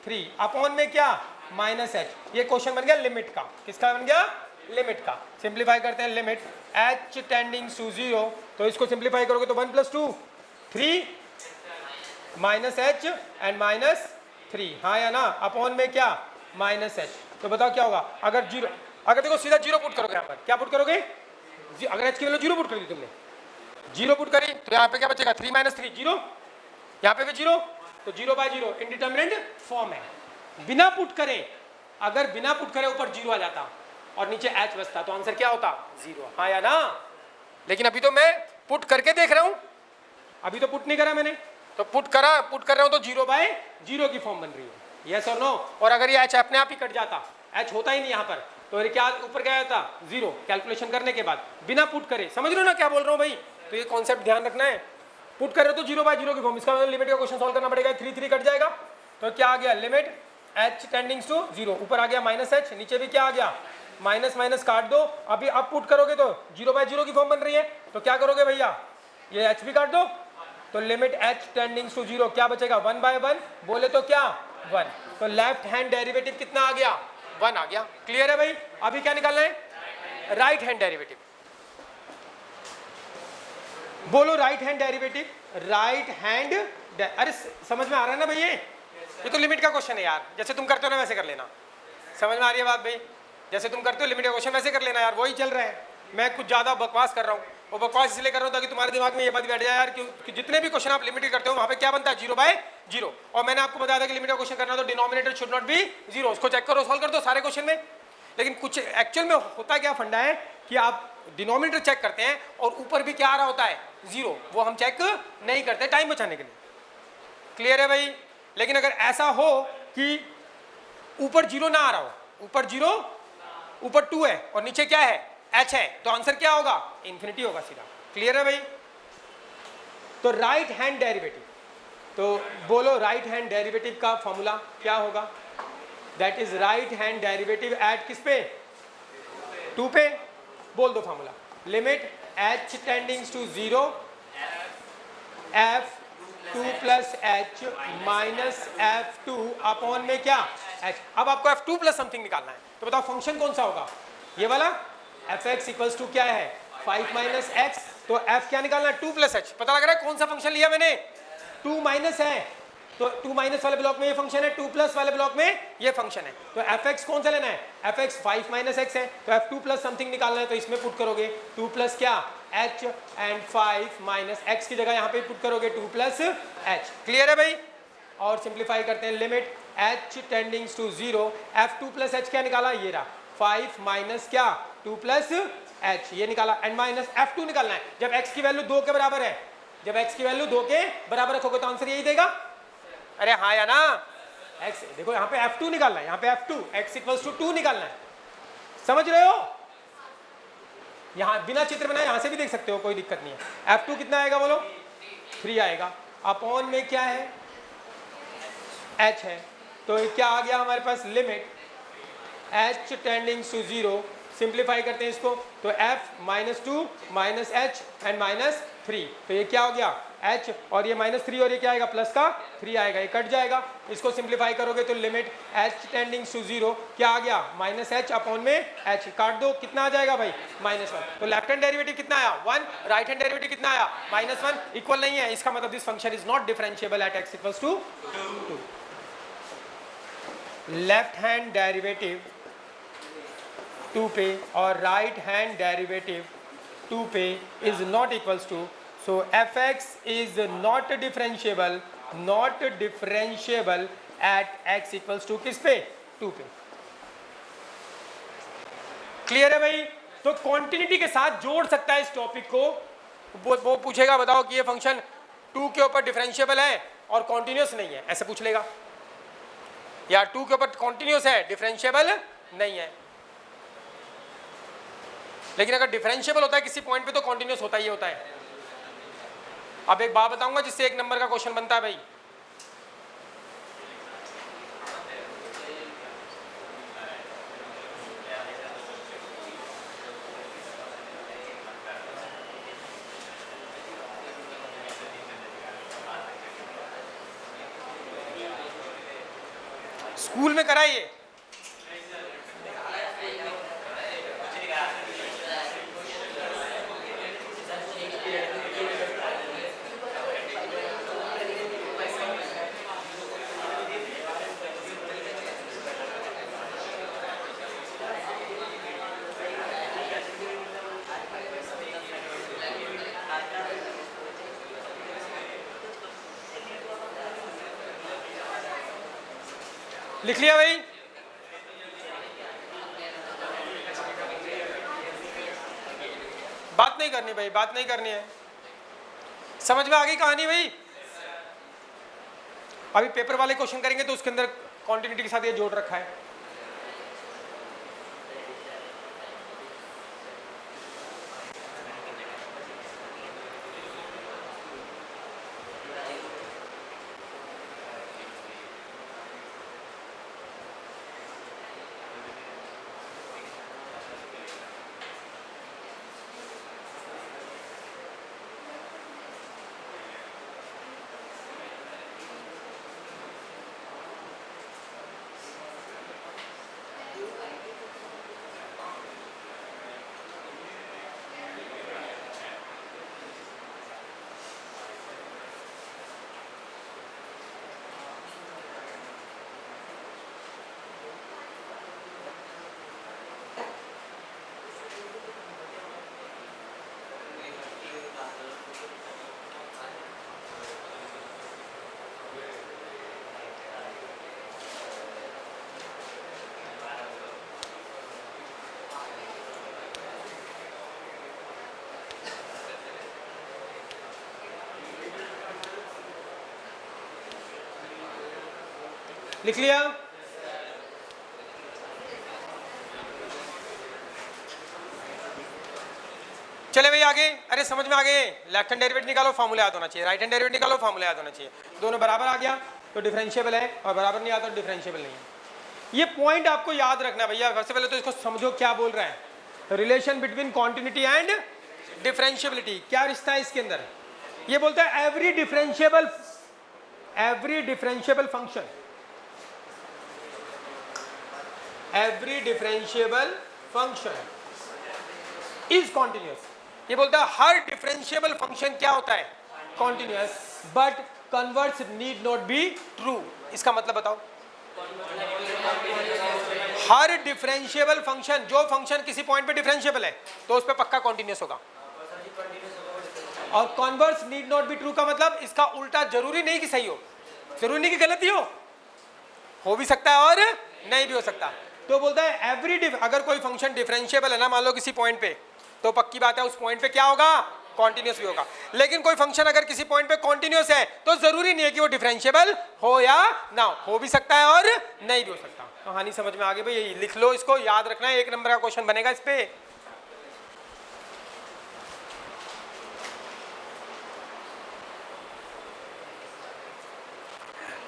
3 अपॉन में क्या, माइनस h। ये क्वेश्चन बन गया लिमिट का, किसका बन गया, लिमिट का। सिंप्लीफाई करते हैं लिमिट h टेंडिंग्स टू 0, तो इसको सिंप्लीफाई करोगे तो 1 + 2 3 माइनस एच एंड माइनस 3, हाँ या ना, अपॉन में क्या माइनस एच। तो बताओ क्या होगा अगर जीरो, अगर देखो सीधा जीरो पुट करोगे यहाँ पर, क्या पुट करोगे, अगर एच की वैल्यू जीरो पुट कर दी तुमने, जीरो पुट करी तो यहाँ पे क्या बचेगा 3 - 3 जीरो, यहाँ पे भी जीरो, तो 0/0 इनडिटर्मिनेट फॉर्म है। बिना पुट करे, अगर बिना पुट करे ऊपर जीरो आ जाता और नीचे एच बचता तो आंसर क्या होता 0, हाँ या ना। लेकिन अभी तो मैं पुट करके देख रहा हूं, अभी तो पुट नहीं करा मैंने, तो पुट कर रहा हूं तो 0/0 की फॉर्म बन रही है, यस और नो। और अगर ये एच अपने आप ही कट जाता, एच होता ही नहीं यहाँ पर, तो क्या ऊपर क्या आता 0, कैलकुलेशन करने के बाद बिना पुट करे। समझ रहे हो ना क्या बोल रहा हूँ भाई, तो ये कॉन्सेप्ट ध्यान रखना है। पुट कर रहे हो तो 0/0 की फॉर्म, इसका मतलब लिमिट का क्वेश्चन सॉल्व करना पड़ेगा, 3 कट जाएगा, तो क्या आ गया लिमिट h टेंडिंग्स टू 0, ऊपर आ गया माइनस एच, नीचे भी क्या आ गया माइनस माइनस काट दो। अभी अब पुट करोगे तो 0/0 की फॉर्म बन रही है, तो क्या करोगे भैया, ये h भी काट दो, तो लिमिट h टेंडिंग्स टू 0 क्या बचेगा 1/1, बोले तो क्या 1, तो लेफ्ट हैंड डेरिवेटिव कितना आ गया 1 आ गया। क्लियर है भाई। अभी क्या निकालना है, राइट हैंड डेरिवेटिव, बोलो right hand derivative, right hand, अरे समझ में आ रहा है ना भाई, ये तो लिमिट का क्वेश्चन है यार, जैसे तुम करते हो ना वैसे कर लेना। समझ में आ रही है बात भाई, जैसे तुम करते हो लिमिट का क्वेश्चन वैसे कर लेना यार, वही चल रहा है। मैं कुछ ज़्यादा बकवास कर रहा हूँ, वो बकवास इसलिए कर रहा हूँ ताकि तुम्हारे दिमाग में ये बात बैठ जाए यार कि जितने भी क्वेश्चन आप लिमिट करते हो वहाँ पे क्या बनता है 0/0। और मैंने आपको बताया था कि लिमिट का क्वेश्चन करना तो डिनोमिनेटर शुड नॉट बी 0, उसको चेक करो, सॉल्व कर दो सारे क्वेश्चन में। लेकिन कुछ एक्चुअल में होता क्या फंडा है कि आप डिनोमिनेटर चेक करते हैं और ऊपर भी क्या आ रहा होता है 0, वो हम चेक नहीं करते टाइम बचाने के लिए। क्लियर है भाई। लेकिन अगर ऐसा हो कि ऊपर 0 ना आ रहा हो, ऊपर 0, ऊपर 2 है और नीचे क्या है h है, तो आंसर क्या होगा इन्फिनिटी होगा सीधा। क्लियर है भाई। तो राइट हैंड डेरिवेटिव, तो बोलो राइट हैंड डेरिवेटिव का फॉर्मूला क्या होगा, that is right hand derivative at किस पे 2 पे, बोल दो formula, limit h tendings to 0 f2 + h minus f2 upon में क्या h। अब आपको f2 प्लस समथिंग निकालना है, तो बताओ फंक्शन कौन सा होगा, ये वाला fx इक्वल्स टू क्या है 5 - x, तो f क्या निकालना है 2 + h। पता लग रहा है कौन सा फंक्शन लिया मैंने, 2 माइनस है, तो 2 माइनस वाले ब्लॉक में ये फंक्शन है, 2 प्लस वाले ब्लॉक में ये फंक्शन है, तो fx कौन सा लेना है, fx 5 - x है, तो f2 प्लस समथिंग निकालना है, तो इसमें पुट करोगे 2 प्लस क्या h एंड 5 - x की जगह यहाँ पे पुट करोगे 2 + h। क्लियर है भाई। और सिंप्लीफाई करते हैं, limit h tendings to 0, f2 + h क्या निकाला, ये रहा 5 माइनस क्या 2 + h, ये निकाला, एंड माइनस f2 निकालना है। जब x की वैल्यू 2 के बराबर है, जब x की वैल्यू 2 के बराबर रखोगे तो आंसर यही देगा, अरे हाँ या ना। x देखो यहाँ पे f2 निकालना है, यहाँ पे f2 x = 2 निकालना है, समझ रहे हो। यहाँ बिना चित्र बनाए यहाँ से भी देख सकते हो, कोई दिक्कत नहीं है। f2 कितना आएगा बोलो 3 आएगा, अपॉन में क्या है h है, तो क्या आ गया हमारे पास limit h tendings to 0, simplify करते हैं इसको, तो f -2 - h एंड -3, तो ये क्या हो गया h, और ये -3 और ये क्या आएगा प्लस का 3 आएगा, ये कट जाएगा, इसको सिंप्लीफाई करोगे तो लिमिट h टेंडिंग्स टू 0 क्या आ गया -h अपॉन में h, काट दो कितना आ जाएगा भाई -1, तो लेफ्ट हैंड डेरिवेटिव कितना आया 1, राइट हैंड डेरिवेटिव कितना आया -1, इक्वल नहीं है, इसका मतलब this function is not differentiable at x = 2। Left hand derivative 2 पे और राइट हैंड डेरिवेटिव 2 पे is not equals to, so fx is not differentiable at x = किस पे 2 पे। क्लियर है भाई। तो कॉन्टिन्यूटी के साथ जोड़ सकता है इस टॉपिक को, वो पूछेगा बताओ कि ये फंक्शन 2 के ऊपर डिफरेंशिएबल है और कॉन्टिन्यूस नहीं है, ऐसे पूछ लेगा, या 2 के ऊपर कॉन्टिन्यूस है डिफरेंशिएबल नहीं है। लेकिन अगर डिफरेंशिएबल होता है किसी पॉइंट पे तो कॉन्टिन्यूस होता ही होता है। अब एक बात बताऊंगा जिससे 1 नंबर का क्वेश्चन बनता है भाई, स्कूल में कराइए, लिख लिया भाई? बात नहीं करनी भाई, बात नहीं करनी है। समझ में आ गई कहानी भाई? अभी पेपर वाले क्वेश्चन करेंगे तो उसके अंदर कॉन्टिन्यूटी के साथ ये जोड़ रखा है। लिख लिया? चले भाई आगे। अरे समझ में आ गए? लेफ्ट हैंड डेरिवेटिव निकालो, फार्मूला याद होना चाहिए। राइट हैंड डेरिवेटिव निकालो, फार्मूला याद होना चाहिए। दोनों बराबर आ गया तो डिफरेंशिएबल है, और बराबर नहीं आता तो डिफरेंशिएबल नहीं है। ये पॉइंट आपको याद रखना भैया। सबसे पहले तो इसको समझो क्या बोल रहा है। Relation between continuity and differentiability, क्या रिश्ता है इसके अंदर? ये बोलता है every differentiable function, every differentiable function is continuous। ये बोलता है हर डिफरेंशिएबल फंक्शन क्या होता है? Continuous, but converse need not be true. इसका मतलब बताओ। हर डिफरेंशिएबल फंक्शन, जो फंक्शन किसी पॉइंट पे डिफरेंशिएबल है तो उस पे पक्का कॉन्टिन्यूअस होगा। और converse need not be true का मतलब इसका उल्टा जरूरी नहीं कि सही हो, जरूरी नहीं कि गलती हो भी सकता है और नहीं भी हो सकता। तो बोलता है एवरी अगर कोई फंक्शन डिफरेंशिएबल है ना, मान लो किसी पॉइंट पे, तो पक्की बात है उस पॉइंट पे क्या होगा? कॉन्टिन्यूअस भी होगा। लेकिन कोई फंक्शन अगर किसी पॉइंट पे कॉन्टिन्यूअस है तो जरूरी नहीं है कि वो डिफरेंशिएबल हो या ना हो भी सकता है और नहीं भी हो सकता। कहानी समझ में आ गई भाई? लिख लो, इसको याद रखना है, 1 नंबर का क्वेश्चन बनेगा इस पे।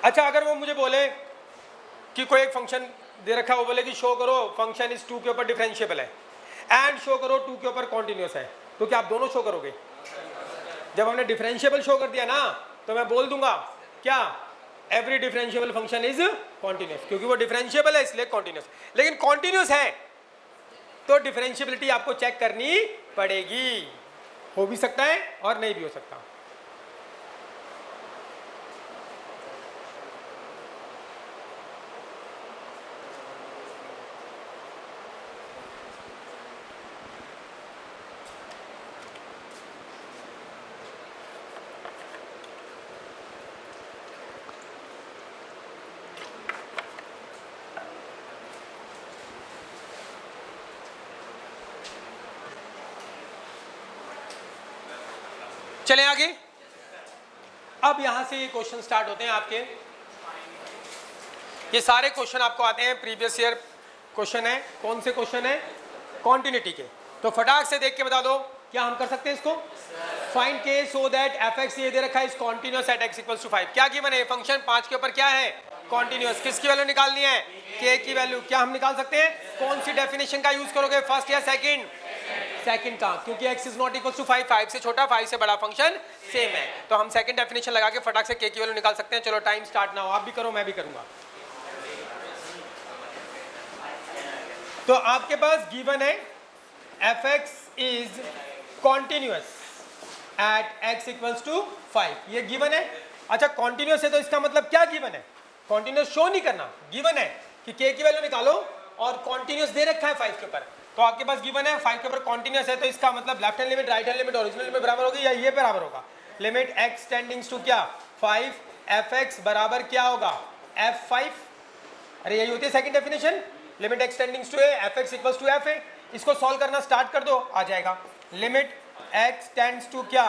अच्छा, अगर वो मुझे बोले कि कोई एक फंक्शन दे रखा है, वो बोले कि शो करो फंक्शन इस 2 के ऊपर डिफरेंशिएबल है एंड शो करो 2 के ऊपर कॉन्टिन्यूअस है, तो क्या आप दोनों शो करोगे? जब हमने डिफरेंशिएबल शो कर दिया ना तो मैं बोल दूंगा क्या? Every differentiable function is continuous, क्योंकि वो डिफरेंशिएबल है इसलिए कॉन्टिन्यूअस। लेकिन कॉन्टिन्यूअस है तो डिफरेंशिएबिलिटी आपको चेक करनी पड़ेगी, हो भी सकता है और नहीं भी हो सकता। चलें आगे। अब यहां से ये क्वेश्चन स्टार्ट होते हैं आपके। ये सारे क्वेश्चन आपको आते हैं, प्रीवियस ईयर क्वेश्चन है। कौन से क्वेश्चन है? कॉन्टिन्यूटी के। तो फटाक से देख के बता दो, क्या हम कर सकते हैं इसको? फाइंड के सो दैट एफ एक्स ये दे रखा है is continuous at x equals to 5। क्या गिवन है? फंक्शन 5 के ऊपर क्या है? कॉन्टिन्यूअस। किसकी वैल्यू निकालनी है? के की वैल्यू। क्या हम निकाल सकते हैं? कौन सी डेफिनेशन का यूज करोगे, फर्स्ट या सेकंड? सेकंड का, क्योंकि x is not equal to 5, 5 से छोटा 5 से बड़ा फंक्शन सेम है, तो हम सेकंड डेफिनेशन लगा के फटाक से k की वैल्यू निकाल सकते हैं। चलो टाइम स्टार्ट ना हो, आप भी करो मैं भी करूंगा। तो आपके पास गिवन है f(x) is continuous at x equals to 5, ये गिवन है। अच्छा, कॉन्टिन्यूअस है तो इसका मतलब क्या गिवन है? कॉन्टिन्यूअस शो नहीं करना, गिवन है कि k की वैल्यू निकालो और कॉन्टिन्यूअस दे रखा है 5 के ऊपर। तो आपके पास गिवन है 5 के ऊपर कॉन्टिन्यूअस है, तो इसका मतलब left hand limit right hand limit original limit बराबर होगी या ये बराबर होगा? लिमिट x टेंडिंग्स टू क्या? 5, fx बराबर क्या होगा? f5। अरे यही होती है second definition, limit x tendings to a f x equals to f a. इसको सॉल्व करना स्टार्ट कर दो, आ जाएगा लिमिट एक्स टेंड्स टू क्या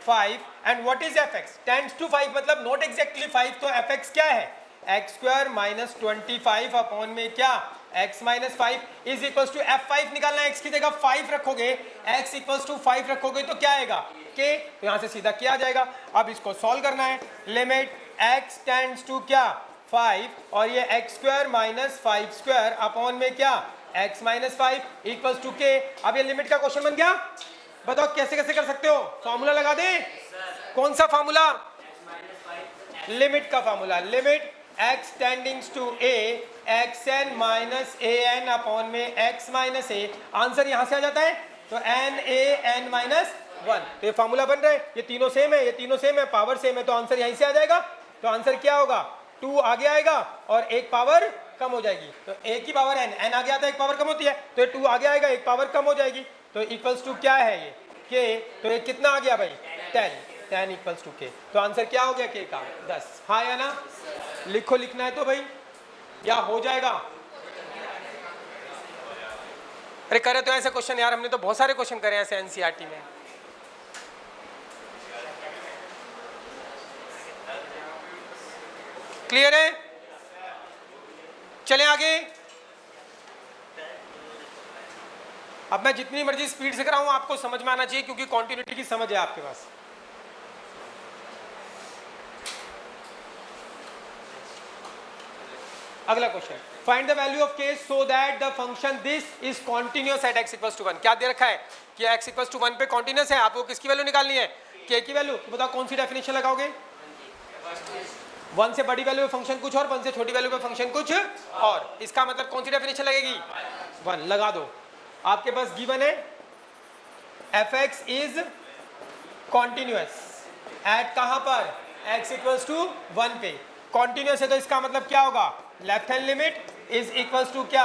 5 and what is f x tends to 5 मतलब नॉट एग्जैक्टली 5, तो एफ एक्स क्या है एक्स स्क्वायर माइनस 25 अपॉन में क्या x minus 5 is equals to f5 निकालना है। x की जगह 5 रखोगे, x इक्वल्स टू 5 रखोगे तो क्या आएगा k, तो यहाँ से सीधा क्या आ जाएगा। अब इसको सॉल्व करना है, लिमिट x टेंड्स टू क्या 5 और ये x square minus 5 square upon में क्या x minus 5 equals to k। अब ये लिमिट का क्वेश्चन बन गया, बताओ कैसे कैसे कर सकते हो, फॉर्मूला लगा दे, कौन सा फॉर्मूला, लिमिट का formula, limit x tendings to a xn minus an upon में x माइनस a, आंसर यहां से आ जाता है तो n a n माइनस 1, तो ये फार्मूला बन रहा है, ये तीनों सेम है, ये तीनों सेम है, पावर सेम है, तो आंसर यहीं से आ जाएगा। तो आंसर क्या होगा 2 आगे आएगा और एक पावर कम हो जाएगी, तो a की पावर n आगे आता है, एक पावर कम होती है, तो ये 2 आगे आएगा, एक पावर कम हो जाएगी, तो इक्वल्स टू क्या है ये k, तो ये कितना आ गया भाई 10 इक्वल्स टू k, तो आंसर क्या हो गया k का 10, हाँ या ना, लिखो, लिखना है तो भाई या हो जाएगा। अरे करे तो ऐसे क्वेश्चन यार, हमने तो बहुत सारे क्वेश्चन करे ऐसे एनसीईआरटी में। क्लियर है, चलें आगे। अब मैं जितनी मर्जी स्पीड से कराऊं आपको समझ में आना चाहिए, क्योंकि कॉन्टिन्यूटी की समझ है आपके पास। अगला question, find the value of k so that the function this is continuous at x equals to 1। क्या दे रखा है कि x इक्वल्स टू 1 पे कॉन्टिन्यूअस है, आपको किसकी वैल्यू निकालनी है k की वैल्यू, तो बताओ कौन सी डेफिनेशन लगाओगे, 1 से बड़ी वैल्यू पे फंक्शन कुछ और, 1 से छोटी वैल्यू पे फंक्शन कुछ और, इसका मतलब कौन सी डेफिनेशन लगेगी 1 लगा दो। आपके पास गिवन है fx इज कॉन्टिन्यूअस एट कहां पर x इक्वल्स टू 1 पे, कॉन्टिन्यूअस है तो इसका मतलब क्या होगा left hand limit is equals to क्या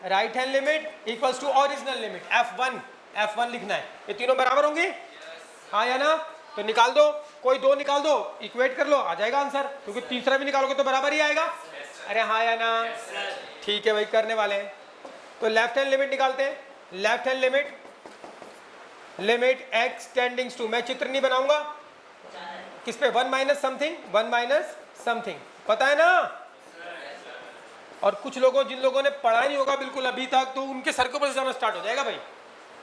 right hand limit equals to original limit f1 लिखना है, ये तीनों बराबर होंगे हाँ या ना, तो निकाल दो, कोई दो निकाल दो, इक्वेट कर लो, आ जाएगा आंसर, क्योंकि तीसरा भी निकालोगे तो बराबर ही आएगा। अरे हाँ या ना, ठीक है भाई करने वाले हैं, तो लेफ्ट हैंड लिमिट निकालते हैं, left hand limit x tendings to, मैं चित्र नहीं बनाऊंगा, किस पे 1 माइनस समथिंग, पता है ना, और कुछ लोगों जिन लोगों ने पढ़ा नहीं होगा बिल्कुल अभी तक, तो उनके सर के ऊपर से जाना स्टार्ट हो जाएगा भाई,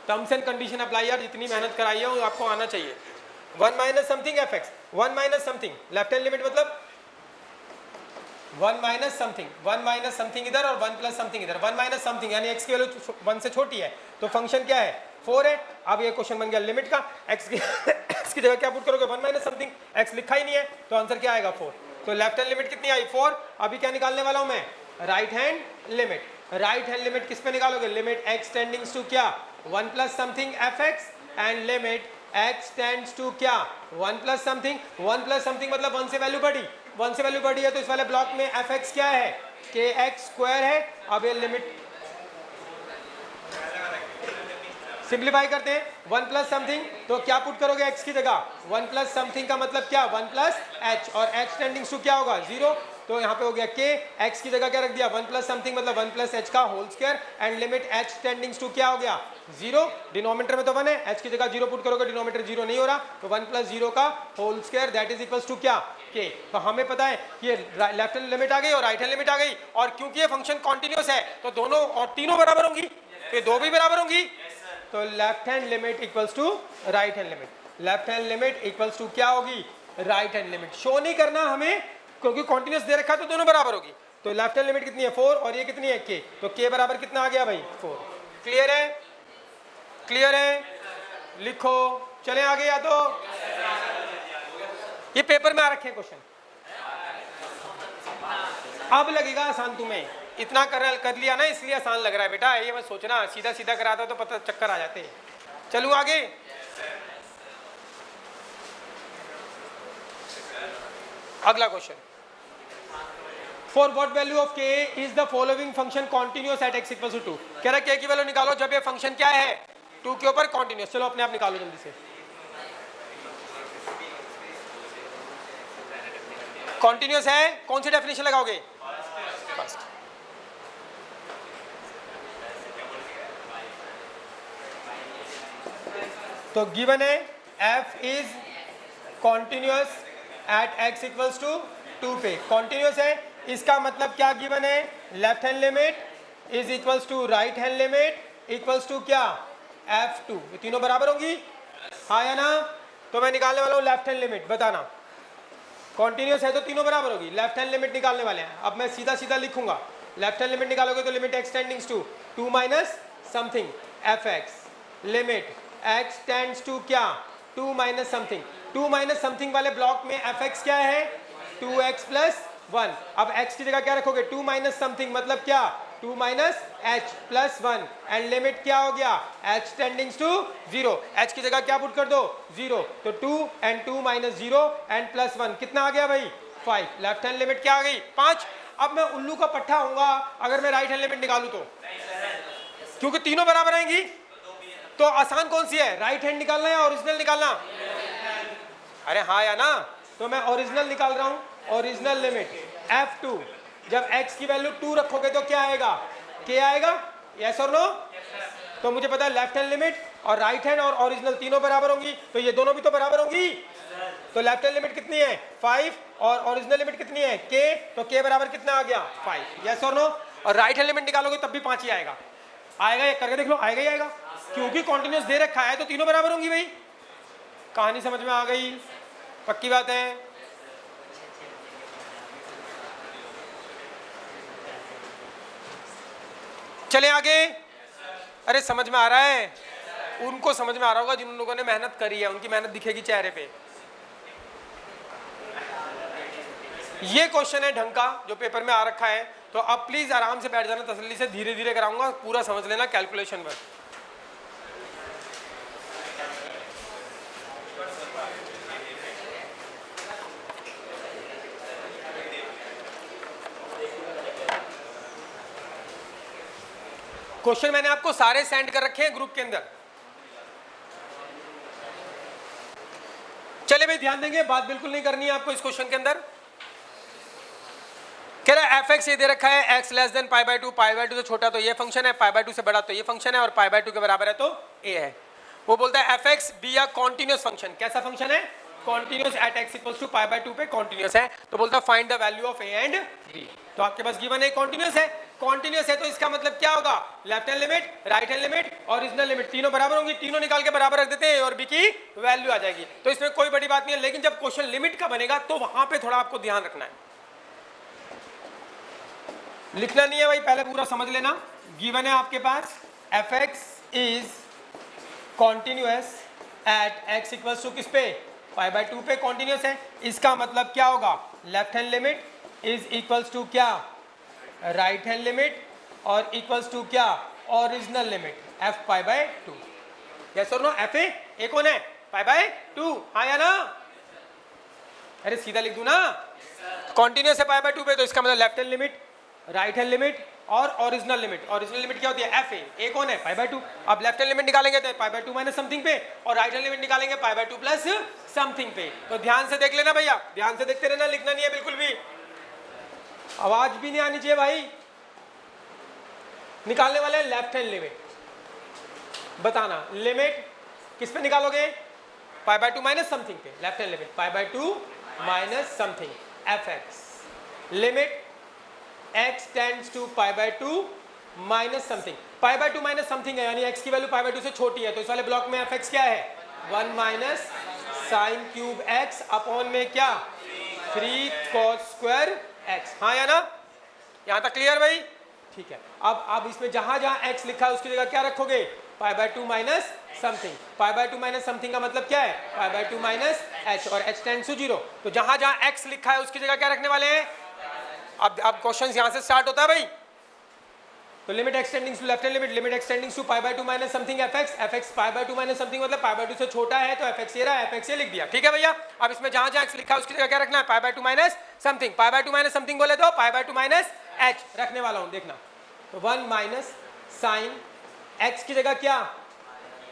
टर्म्स एंड कंडीशन अप्लाई यार, जितनी मेहनत कराई है वो आपको आना चाहिए। 1 minus something f x, 1 minus something, left hand limit मतलब 1 माइनस समथिंग इधर और 1 प्लस समथिंग इधर, 1 माइनस समथिंग यानी x की वैल्यू 1 से छोटी है, तो फंक्शन क्या है 4 है। अब ये क्वेश्चन बन गया लिमिट का, x की जगह क्या पुट करोगे 1 माइनस समथिंग, x लिखा ही नहीं है, तो आंसर क्या आएगा 4, तो लेफ्ट हैंड लिमिट कितनी आई 4। अभी क्या निकालने वाला हूं मैं राइट हैंड लिमिट किस पे निकालोगे, लिमिट x टेंडिंग्स टू क्या 1 plus something f x and limit x tends to क्या 1 प्लस समथिंग मतलब 1 से वैल्यू बढ़ी है, तो इस वाले ब्लॉक में एफ एक्स क्या है के एक्स स्क्वायर है। अब ये लिमिट सिंप्लीफाई करते हैं, 1 प्लस समथिंग तो क्या पुट करोगे x की जगह 1 प्लस समथिंग का मतलब क्या 1 प्लस h और x टेंडिंग्स टू क्या होगा 0, तो यहाँ पे हो गया k, x की जगह क्या रख दिया 1 प्लस समथिंग मतलब 1 प्लस h का whole square and limit h tendings to क्या हो गया 0, डिनोमिनेटर में तो 1 है, h की जगह 0 पुट करोगे, डिनोमिनेटर 0 नहीं हो रहा, तो 1 प्लस 0 का whole square that is equals to क्या k। तो हमें पता है कि लेफ्ट हैंड लिमिट आ गई और राइट हैंड लिमिट आ गई, और क्योंकि ये फंक्शन कॉन्टिन्यूअस है तो दोनों और तीनों बराबर होंगी, तो दो भी बराबर होंगी, तो left hand limit equals to right hand limit, left hand limit equals to क्या होगी राइट हैंड लिमिट। शो नहीं करना हमें क्योंकि कॉन्टिन्यूअस दे रखा है तो दोनों बराबर होगी, तो लेफ्ट हैंड लिमिट कितनी है 4 और ये कितनी है k, तो k बराबर कितना आ गया भाई 4। क्लियर है, लिखो, चले आगे, या तो ये पेपर में आ रखे हैं क्वेश्चन, अब लगेगा आसान तुम्हें, इतना कर लिया ना इसलिए आसान लग रहा है बेटा, ये मैं सोचना सीधा सीधा कराता तो पता चक्कर आ जाते। चलूं आगे, अगला question, for what value of k is the following function continuous at x equals to 2। कह रहा है k की वैल्यू निकालो जब ये फंक्शन क्या है 2 के ऊपर कॉन्टिन्यूअस। चलो अपने आप निकालो जल्दी से, कॉन्टिन्यूअस है कौन सी डेफिनेशन लगाओगे फर्स्ट, तो गिवन है f is continuous at x equals to 2 पे, कॉन्टिन्यूस है, इसका मतलब क्या गिवन है, left hand limit is equals to right hand limit equals to क्या, f2, ये तीनों बराबर होंगी, हाँ या ना। तो मैं निकालने वाला हूँ लेफ्ट हैंड लिमिट, बताना कॉन्टिन्यूस है तो तीनों बराबर होगी, लेफ्ट हैंड लिमिट निकालने वाले हैं। अब मैं सीधा सीधा लिखूंगा, लेफ्ट हैंड लिमिट निकालोगे तो limit x tendings to 2 minus something fx, limit x tends to क्या, 2 माइनस समथिंग, 2 माइनस समथिंग वाले ब्लॉक में fx क्या है, 2x प्लस 1। अब x की जगह क्या रखोगे, 2 माइनस समथिंग मतलब क्या, 2 minus h plus 1 and limit क्या हो गया, h टेंडिंग्स टू 0, h की जगह क्या पुट कर दो 0, तो 2 एंड 2 माइनस 0 एंड प्लस 1 कितना आ गया भाई 5, लेफ्ट हैंड लिमिट क्या आ गई 5। अब मैं उल्लू का पट्टा होऊंगा अगर मैं राइट हैंड लिमिट निकालूं तो, क्योंकि तीनों बराबर आएंगी, तो आसान कौन सी है, राइट हैंड निकालना या ओरिजिनल निकालना, अरे हाँ या ना। तो मैं ओरिजिनल निकाल रहा हूँ, ओरिजिनल लिमिट f2, जब x की वैल्यू 2 रखोगे तो क्या आएगा, k आएगा, यस और नो। तो मुझे पता है लेफ्ट हैंड लिमिट और राइट हैंड और ओरिजिनल तीनों बराबर होंगी, तो ये दोनों भी तो बराबर होंगी। तो लेफ्ट हैंड लिमिट कितनी है 5 और ओरिजिनल लिमिट कितनी है k, तो k बराबर कितना आ गया 5, यस और नो। और राइट हैंड लिमिट निकालोगे तब भी 5 ही आएगा, आएगा ये करके देख लो, आएगा ही आएगा, क्योंकि कॉन्टिन्यूस दे रखा है तो तीनों बराबर होंगी भाई। कहानी समझ में आ गई, पक्की बात है। चले आगे, अरे समझ में आ रहा है, उनको समझ में आ रहा होगा जिन लोगों ने मेहनत करी है, उनकी मेहनत दिखेगी चेहरे पे। ये क्वेश्चन है ढंग का जो पेपर में आ रखा है, तो अब प्लीज आराम से बैठ जाना, तसल्ली से, धीरे धीरे कराऊंगा, पूरा समझ लेना कैलकुलेशन पर। क्वेश्चन मैंने आपको सारे सेंड कर रखे हैं ग्रुप के अंदर। चले भाई ध्यान देंगे, बात बिल्कुल नहीं करनी है आपको इस क्वेश्चन के अंदर। कह रहा है fx ये दे रखा है x लेस देन π/2, π/2 से छोटा तो ये फंक्शन है, π/2 से बड़ा तो ये फंक्शन है, और π/2 के बराबर है तो a है। वो बोलता है fx be a continuous function, कैसा फंक्शन है, continuous at x equals to π/2 पे कॉन्टिन्यूस है, तो बोलता है find the value of a and b। तो आपके पास गिवन है कॉन्टिन्यूस है, कॉन्टिन्यूस है तो इसका मतलब क्या होगा, left hand limit, right hand limit, original limit तीनों बराबर होंगी, तीनों निकाल के बराबर रख देते हैं और बी की वैल्यू आ जाएगी। तो इसमें कोई बड़ी बात नहीं है, लेकिन जब क्वेश्चन लिमिट का बनेगा तो वहां पे थोड़ा आपको ध्यान रखना है, लिखना नहीं है भाई, पहले पूरा समझ लेना। गिवन है आपके पास fx is continuous at x equals to किस पे, π/2 पे कॉन्टिन्यूस है, इसका मतलब क्या होगा, left hand limit is equals to क्या, राइट हैंड लिमिट, और इक्वल्स टू क्या, ओरिजिनल लिमिट f π/2, यस और नो। f ए कौन है, π/2, हाँ या ना, अरे सीधा लिख दूं ना, कॉन्टिन्यूस है π/2 पे, तो इसका मतलब left hand limit, right hand limit और ओरिजिनल लिमिट। ओरिजिनल लिमिट क्या होती है, एफ ए कौन है, π/2। अब लेफ्ट हैंड लिमिट निकालेंगे तो π/2 माइनस समथिंग पे, और राइट हैंड लिमिट निकालेंगे π/2 प्लस समथिंग पे। तो ध्यान से देख लेना भैया, ध्यान से देखते रहना, लिखना नहीं है बिल्कुल भी, आवाज भी नहीं आनी चाहिए भाई। निकालने वाले लेफ्ट हैंड लिमिट, बताना लिमिट किस पे निकालोगे, π/2 माइनस समथिंग पे, left hand limit π/2 minus something fx, limit x tends to π/2 minus something, π/2 minus something है, यानी x की वैल्यू π/2 से छोटी है, तो इस वाले ब्लॉक में fx क्या है, 1 minus sine cube x upon में क्या, 3 cos स्क्वायर x, हाँ या ना, यहाँ तक क्लियर भाई, ठीक है। अब इसमें जहां जहां x लिखा है उसकी जगह क्या रखोगे, π/2 माइनस समथिंग, π/2 माइनस समथिंग का मतलब क्या है, π/2 माइनस h, और h टेंड्स टू 0, तो जहां जहां x लिखा है उसकी जगह क्या रखने वाले हैं। अब क्वेश्चन यहां से स्टार्ट होता है भाई, तो limit extending to left hand limit, limit extending to π/2 minus something fx π/2 minus something मतलब π/2 से छोटा है, तो fx ये रहा, fx ये लिख दिया, ठीक है भैया। अब इसमें जहां जहां x लिखा है उसकी जगह क्या रखना है, π/2 माइनस समथिंग, π/2 माइनस समथिंग बोले तो π/2 माइनस h रखने वाला हूं, देखना, तो 1 माइनस साइन x की जगह क्या,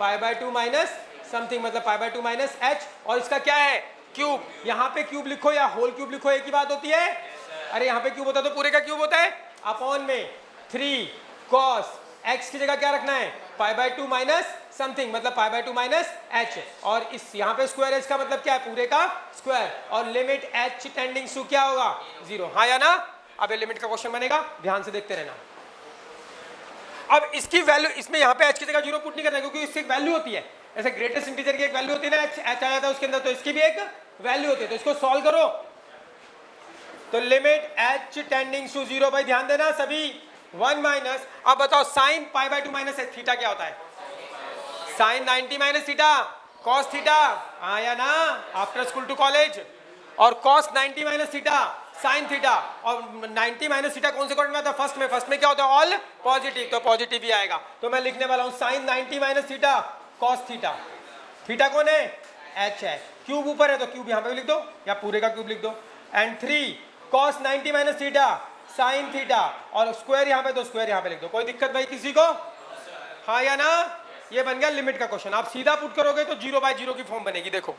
π/2 माइनस समथिंग मतलब π/2 माइनस h, और इसका क्या है, क्यूब, यहाँ पे क्यूब लिखो या होल क्यूब लिखो एक ही बात होती है, अरे यहाँ पे क्यूब होता तो पूरे का क्यूब होता है, अपॉन में 3 cos x की जगह क्या रखना है, π/2 माइनस समथिंग, मतलब पाई बाय 2 माइनस एच, और इस यहाँ पे स्क्वायर एच का मतलब क्या है, पूरे का स्क्वायर, और लिमिट एच टेंडिंग टू क्या होगा, 0, हाँ या ना। अब ये लिमिट का क्वेश्चन बनेगा, ध्यान से देखते रहना। अब इसकी वैल्यू, इसमें यहाँ पे एच की जगह 0 पुट नहीं करना, क्योंकि इसकी एक वैल्यू होती है, ऐसे ग्रेटेस्ट इंटीजर की एक वैल्यू होती है ना, एच आ जाता है उसके अंदर, तो इसकी भी एक वैल्यू होती है, तो इसको सॉल्व करो। तो लिमिट एच टेंडिंग टू 0, भाई ध्यान देना सभी, 1 माइनस, अब बताओ sine pi by 2 minus theta क्या होता है, sine 90 minus theta cos theta, आया ना आफ्टर स्कूल टू कॉलेज, और cos 90 minus theta sine theta, और 90 माइनस थीटा कौन से क्वाड्रेंट में आता है, फर्स्ट में क्या होता है, ऑल पॉजिटिव, तो पॉजिटिव ही आएगा। तो मैं लिखने वाला हूं sine 90 minus theta cos theta, theta कौन है, एच है, क्यूब ऊपर है तो क्यूब यहाँ पे भी लिख दो, या पूरे का क्यूब लिख दो, and 3 cos 90 minus theta sine theta, और स्क्वायर यहाँ पे तो स्क्वायर यहाँ पे लिख दो। कोई दिक्कत भाई किसी को, हाँ या ना। ये बन गया लिमिट का क्वेश्चन। आप सीधा पुट करोगे तो 0 बाय 0 की फॉर्म बनेगी, देखो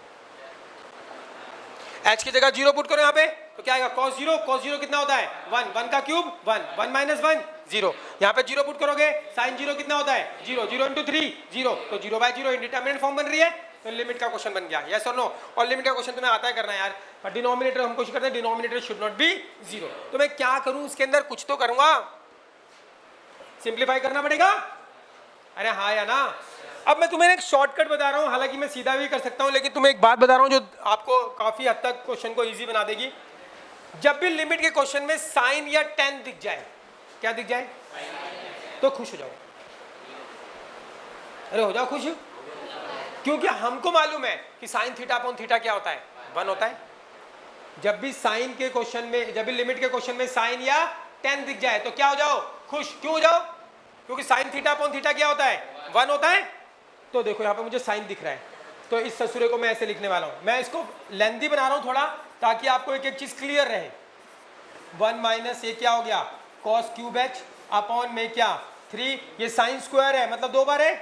h की जगह 0 पुट करो यहाँ पे, तो क्या आएगा, cos 0 कितना होता है, 1 का क्यूब 1 माइनस 1 0, यहाँ पे 0 पुट करोगे, साइन 0 कितना होता है, 0 इंटू 3 0, तो 0 बाय 0 इंडिटरमिनेट फॉर्म बन रही है, तो लिमिट का क्वेश्चन बन गया, यस और नो। और लिमिट का क्वेश्चन तुम्हें आता है करना यार, पर डिनोमिनेटर हम कोशिश करते हैं डिनोमिनेटर शुड नॉट बी 0, तो मैं क्या करूं इसके अंदर, कुछ तो करूंगा, सिंप्लीफाई करना पड़ेगा, अरे हाँ या ना। अब मैं तुम्हें एक शॉर्टकट बता रहा हूँ, हालांकि मैं सीधा भी कर सकता हूँ, लेकिन तुम्हें एक बात बता रहा हूँ जो आपको काफी हद तक क्वेश्चन को इजी बना देगी। जब भी लिमिट के क्वेश्चन में साइन या टेन दिख जाए, क्या दिख जाए, तो खुश हो जाओ, अरे हो जाओ खुश, क्योंकि हमको मालूम है कि साइन थीटा अपॉन थीटा क्या होता है, 1 होता है। जब भी साइन के क्वेश्चन में, जब भी लिमिट के क्वेश्चन में साइन या टेन दिख जाए तो क्या हो जाओ, खुश। क्यों हो जाओ, क्योंकि साइन थीटा अपॉन थीटा क्या होता है, 1 होता है। तो देखो यहाँ पे मुझे साइन दिख रहा है, तो इस ससुरे को मैं ऐसे लिखने वाला हूँ, मैं इसको लेंथी बना रहा हूँ थोड़ा, ताकि आपको एक एक चीज क्लियर रहे। 1 माइनस ये क्या हो गया, कॉस क्यूब एच अपॉन में क्या 3, ये साइन स्क्वायर है मतलब 2 बार है,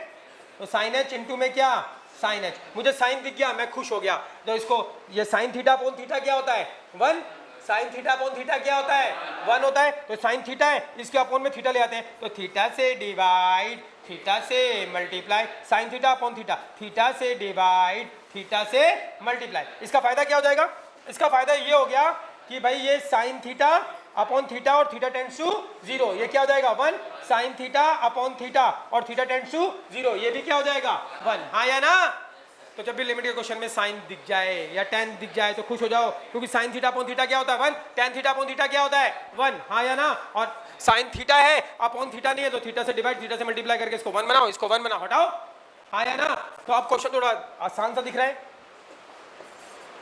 तो साइन एच इंटू में क्या साइन एच, मुझे साइन दिख गया, मैं खुश हो गया। तो इसको, ये साइन थीटा अपॉन थीटा क्या होता है 1, साइन थीटा अपॉन थीटा क्या होता है 1 होता है, तो साइन थीटा है, इसके अपॉन में थीटा ले आते हैं, तो थीटा से डिवाइड, थीटा से multiply, sign theta upon theta, theta से डिवाइड, थीटा से मल्टीप्लाई। इसका फायदा क्या हो जाएगा, इसका फायदा ये हो गया कि भाई ये साइन थीटा अपॉन थीटा और थीटा टेंड्स टू 0, ये क्या हो जाएगा 1, साइन थीटा अपॉन थीटा और थीटा टेंड्स टू 0, ये भी क्या हो जाएगा 1, हाँ या ना। तो जब भी लिमिट के क्वेश्चन में साइन दिख जाए या टेन दिख जाए तो खुश हो जाओ, क्योंकि साइन थीटा अपॉन थीटा क्या होता है 1, टेन थीटा अपॉन थीटा क्या होता है 1, हाँ या ना। और साइन थीटा है अपॉन थीटा नहीं है, तो थीटा से डिवाइड, थीटा से मल्टीप्लाई करके इसको 1 बनाओ, इसको 1 बनाओ, हटाओ, हाँ या ना। तो अब क्वेश्चन थोड़ा आसान सा दिख रहा है,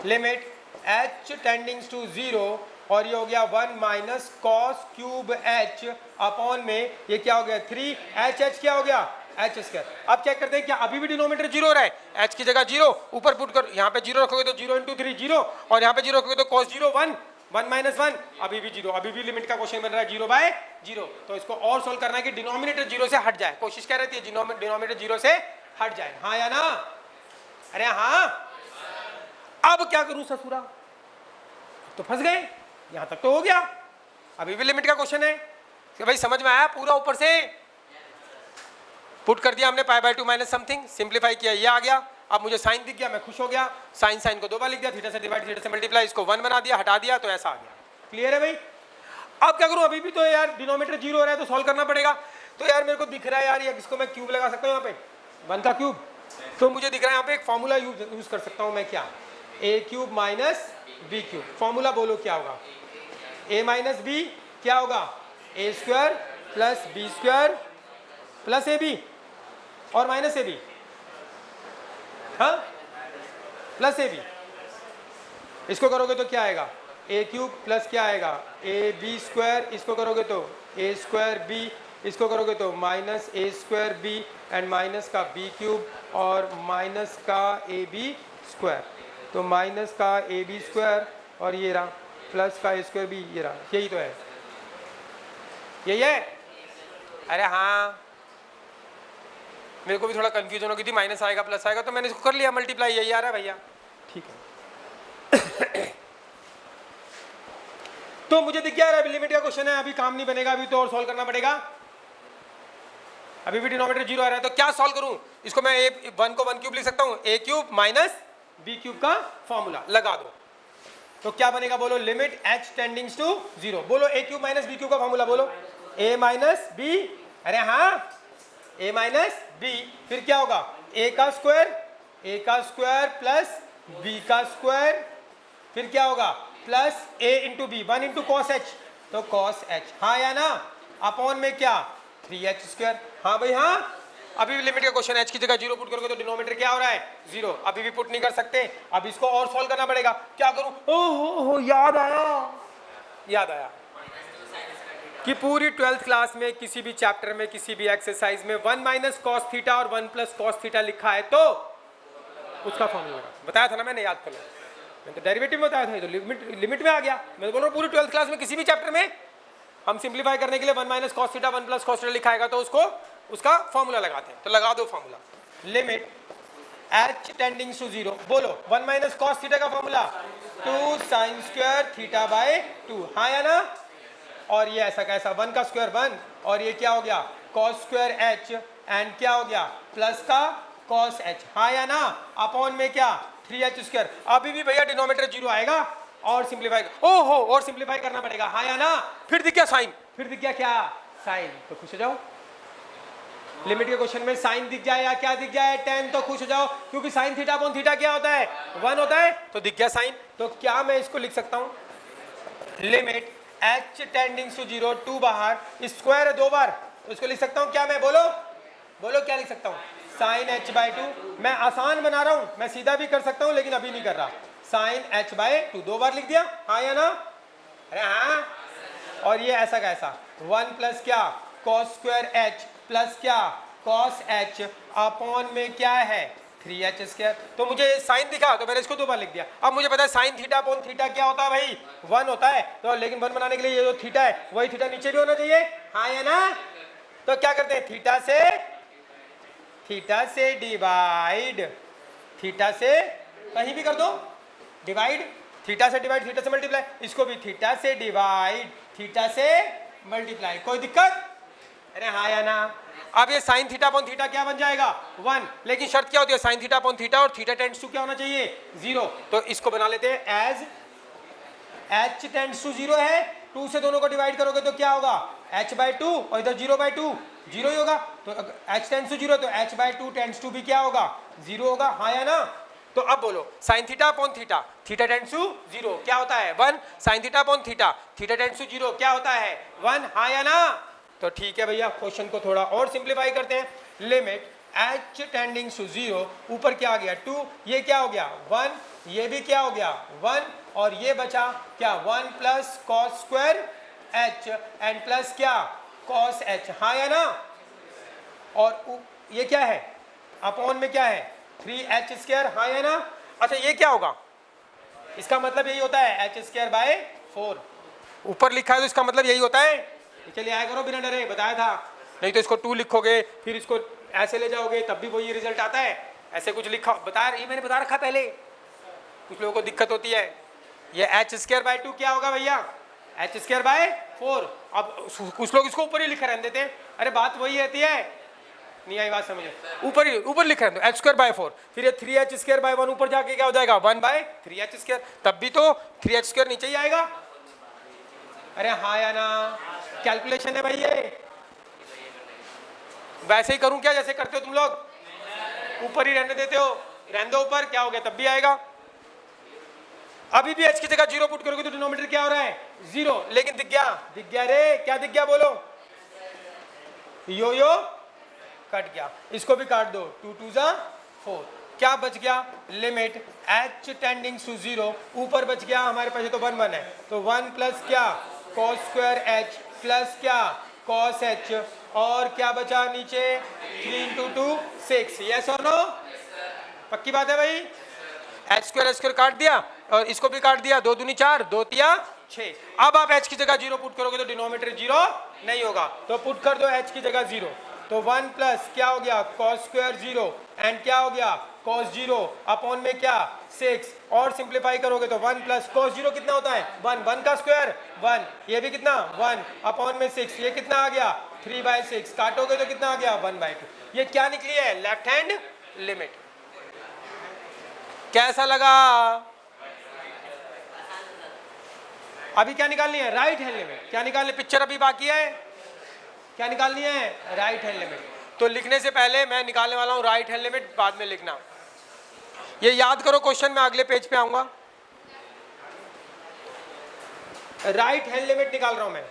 लिमिट h टेंडिंग टू 0, और ये हो गया 1 minus cos cube h upon में ये क्या हो गया 3, h क्या हो गया एच स्क्वायर। अब चेक करते हैं क्या अभी भी डिनोमिनेटर 0 हो रहा है, h की जगह 0 ऊपर पुट कर, यहाँ पे 0 रखोगे तो 0 इंटू 3 0, और यहाँ पे 0 रखोगे तो cos 0 1, 1 माइनस 1 अभी भी 0, अभी भी लिमिट का क्वेश्चन बन रहा है 0 बाय 0। तो इसको और सोल्व करना है कि डिनोमिनेटर 0 से हट जाए, कोशिश क्या रहती है डिनोमिनेटर 0 से हट जाए, हाँ या ना, अरे हाँ। अब क्या करूं ससुरा, तो फंस गए, यहां तक तो हो गया, अभी भी लिमिट का क्वेश्चन है कि भाई समझ में आया पूरा, ऊपर से पुट कर दिया हमने पाई बाय 2 माइनस समथिंग, सिंप्लीफाई किया, ये आ गया। अब मुझे साइन दिख गया, मैं खुश हो गया, साइन को 2 बार लिख दिया, थीटा से डिवाइड, थीटा से मल्टीप्लाई, इसको 1 बना दिया, हटा दिया, तो ऐसा आ गया। क्लियर है भाई। अब क्या करूं, अभी भी तो यार डिनोमिनेटर 0 हो रहा है, तो सॉल्व करना पड़ेगा। तो यार मेरे को दिख रहा है यार, ये इसको मैं क्यूब लगा सकता हूँ यहाँ पे 1 का क्यूब, तो मुझे दिख रहा है यहाँ पे एक फॉर्मूला यूज कर सकता हूँ मैं, क्या a cube minus b cube. Formula बोलो क्या होगा, ए माइनस बी क्या होगा, a square plus b square plus a b और माइनस ए बी, हाँ प्लस ए बी। इसको करोगे तो क्या आएगा, ए क्यूब प्लस क्या आएगा ए बी स्क्वायर, इसको करोगे तो ए स्क्वायर बी, इसको करोगे तो minus a square b and minus का बी क्यूब और माइनस का ए बी स्क्वायर, तो माइनस का ए बी स्क्वायर और ये रहा प्लस का ए स्क्वायर बी, ये रहा, यही तो है, यही है। अरे हाँ, मेरे को भी थोड़ा कंफ्यूजन हो गई थी, माइनस आएगा प्लस आएगा, तो मैंने इसको कर लिया मल्टीप्लाई, यही आ रहा है भैया, ठीक है। तो मुझे दिख गया यार, अभी लिमिट का क्वेश्चन है, अभी काम नहीं बनेगा, अभी तो और सॉल्व करना पड़ेगा। अभी भी डिनोमिनेटर 0 आ रहा है, तो क्या सॉल्व करूं, इसको मैं वन को वन क्यूब लिख सकता हूँ, ए क्यूब माइनस बी क्यूब का फॉर्मूला लगा दो तो क्या बनेगा बोलो, लिमिट एच टेंडिंग्स टू 0। बोलो ए क्यूब माइनस बी क्यूब का फॉर्मूला बोलो, ए माइनस बी, अरे हाँ ए माइनस बी, फिर क्या होगा ए का स्क्वायर प्लस बी का स्क्वायर, फिर क्या होगा plus a into b, 1 into cos h, तो कॉस एच, हाँ या ना, अपॉन में क्या 3h स्क्वायर, हाँ भाई हाँ। अभी भी लिमिट का क्वेश्चन h की जगह 0 पुट करोगे तो डिनोमिनेटर क्या हो रहा है 0, अभी भी पुट नहीं कर सकते, अब इसको और सॉल्व करना पड़ेगा, क्या करूं, ओहो याद आया कि पूरी 12th क्लास में किसी भी चैप्टर में किसी भी एक्सरसाइज में 1 माइनस कॉस थीटा और 1 प्लस कॉस थीटा लिखा है तो उसका फॉर्मूला बताया था ना मैंने, याद कर लो, मैंने तो डेरिवेटिव में बताया था, ये तो लिमिट में आ गया। मैं बोल रहा हूँ पूरी 12th क्लास में किसी भी चैप्टर में हम सिंप्लीफाई करने के लिए 1 minus cos theta 1 plus cos theta लिखाएगा तो उसको उसका फॉर्मूला लगाते हैं, तो लगा दो formula, limit h tending to 0, बोलो 1 माइनस कॉस थीटा का formula 2 sine square theta by 2, हाँ या ना, और ये ऐसा कैसा 1 का स्क्वायर 1 और ये क्या हो गया कॉस स्क्वायर एच एंड क्या हो गया प्लस का कॉस एच, हाँ या ना, अपॉन में क्या 3h स्क्वायर, अभी भी भैया डिनोमिनेटर 0 आएगा और सिंप्लीफाई, ओहो और सिंप्लीफाई करना पड़ेगा, हाँ या ना, फिर दिख गया साइन, फिर दिख गया क्या साइन, तो खुश हो जाओ। लिमिट के क्वेश्चन में साइन दिख जाए या क्या दिख जाए tan, तो खुश हो जाओ क्योंकि साइन थीटा अपॉन थीटा क्या होता है 1 होता है, तो दिख गया साइन, तो क्या मैं इसको लिख सकता हूँ लिमिट h टेंडिंग टू 0, 2 बाहर, स्क्वायर है 2 बार, तो इसको लिख सकता हूँ क्या मैं, बोलो क्या लिख सकता हूँ साइन h बाई 2, मैं आसान बना रहा हूँ, मैं सीधा भी कर सकता हूँ लेकिन अभी नहीं कर रहा, साइन h बाई 2 2 बार लिख दिया, हाँ या ना, अरे हाँ, और ये ऐसा कैसा 1 प्लस क्या कॉस स्क्वायर h प्लस क्या कॉस h अपॉन में क्या है 3h स्क्वायर, तो मुझे साइन दिखा तो मैंने इसको 2 बार लिख दिया, अब मुझे पता है साइन थीटा अपॉन थीटा क्या होता है भाई 1 होता है, तो लेकिन 1 बनाने के लिए ये जो थीटा है वही थीटा नीचे भी होना चाहिए, हाँ या ना, तो क्या करते हैं थीटा से डिवाइड, थीटा से कहीं भी कर दो डिवाइड, थीटा से डिवाइड थीटा से मल्टीप्लाई, इसको भी थीटा से डिवाइड थीटा से मल्टीप्लाई, कोई दिक्कत, अरे हाँ या ना। अब ये साइन थीटा अपॉन थीटा क्या बन जाएगा 1, लेकिन शर्त क्या होती है साइन थीटा अपॉन थीटा और थीटा टेंड्स टू क्या होना चाहिए 0, तो इसको बना लेते हैं एज h टेंड्स टू 0 है, 2 से दोनों को डिवाइड करोगे तो क्या होगा h बाई 2 और इधर 0 बाई 2 0 ही होगा, तो h टेंड्स टू 0 तो h बाई 2 टेंड्स टू भी क्या होगा 0 होगा, हाँ या ना, तो अब बोलो sine theta upon theta, theta tends to 0 क्या होता है 1, sine theta upon theta, theta tends to 0 क्या होता है 1, हाँ या ना, तो ठीक है भैया क्वेश्चन को थोड़ा और सिंप्लीफाई करते हैं, लिमिट h टेंडिंग टू 0, ऊपर क्या आ गया 2, ये क्या हो गया 1, ये भी क्या हो गया 1 और ये बचा क्या 1 plus cos square h and plus क्या कॉस h, हाँ या ना, और ये क्या है अपॉन में क्या है 3h स्क्वायर, हाँ या ना, अच्छा ये क्या होगा, इसका मतलब यही होता है h स्क्वायर बाय 4, ऊपर लिखा है तो इसका मतलब यही होता है, चलिए आया करो बिना डरे, बताया था, नहीं तो इसको 2 लिखोगे फिर इसको ऐसे ले जाओगे तब भी वही रिजल्ट आता है, ऐसे कुछ लिखा बताया, ये मैंने बता रखा पहले, कुछ लोगों को दिक्कत होती है, ये h स्क्वायर बाय 2 क्या होगा भैया h स्क्वायर बाय 4, अब कुछ लोग इसको ऊपर ही लिखे रहने देते हैं, अरे बात वही रहती है, नहीं आई बात समझे, ऊपर लिख रहे हैं h स्क्वायर बाय 4, फिर ये 3h स्क्वायर बाय 1 ऊपर जाके क्या हो जाएगा 1 बाय 3h स्क्वायर, तब भी तो 3h स्क्वायर नीचे ही आएगा, अरे हाँ या ना, कैलकुलेशन है भाई ये, वैसे ही करूं क्या जैसे करते हो तुम लोग, ऊपर ही रहने देते हो, रहने दो ऊपर, क्या हो गया तब भी आएगा, अभी भी h की जगह 0 पुट करोगे तो डिनोमिनेटर क्या हो रहा है 0, लेकिन दिख गया रे, क्या दिख गया बोलो, यो कट गया, इसको भी काट दो, 2 2 जा 4, क्या बच गया लिमिट h टेंडिंग टू 0, ऊपर बच गया हमारे पास तो 1 1 है, तो 1 प्लस क्या कॉस स्क्वायर h प्लस क्या कॉस h, और क्या बचा नीचे 3 इंटू 2 6, यस और नो, पक्की बात है भाई, h स्क्वायर काट दिया और इसको भी काट दिया, 2 दूनी 4 2 तिया 6, अब आप h की जगह 0 पुट करोगे तो डिनोमिनेटर 0 नहीं होगा, तो पुट कर दो h की जगह 0, तो 1 प्लस क्या हो गया कॉस स्क्वायर 0 एंड क्या हो गया कॉस 0 अपॉन में क्या 6, और सिंप्लीफाई करोगे तो 1 प्लस कॉस 0 कितना होता है 1, 1 का स्क्वायर 1, ये भी कितना 1 अपॉन में 6, ये कितना आ गया 3/6 काटोगे तो कितना आ गया 1/2। ये क्या निकली है लेफ्ट हैंड लिमिट। कैसा लगा? अभी क्या निकालनी है राइट हैंड लिमिट। क्या निकालनी? पिक्चर अभी बाकी है, क्या निकालनी है राइट हैंड लिमिट। तो लिखने से पहले मैं निकालने वाला हूं राइट हैंड लिमिट, बाद में लिखना। ये याद करो क्वेश्चन, मैं अगले पेज पे आऊंगा। राइट हैंड लिमिट निकाल रहा हूं मैं।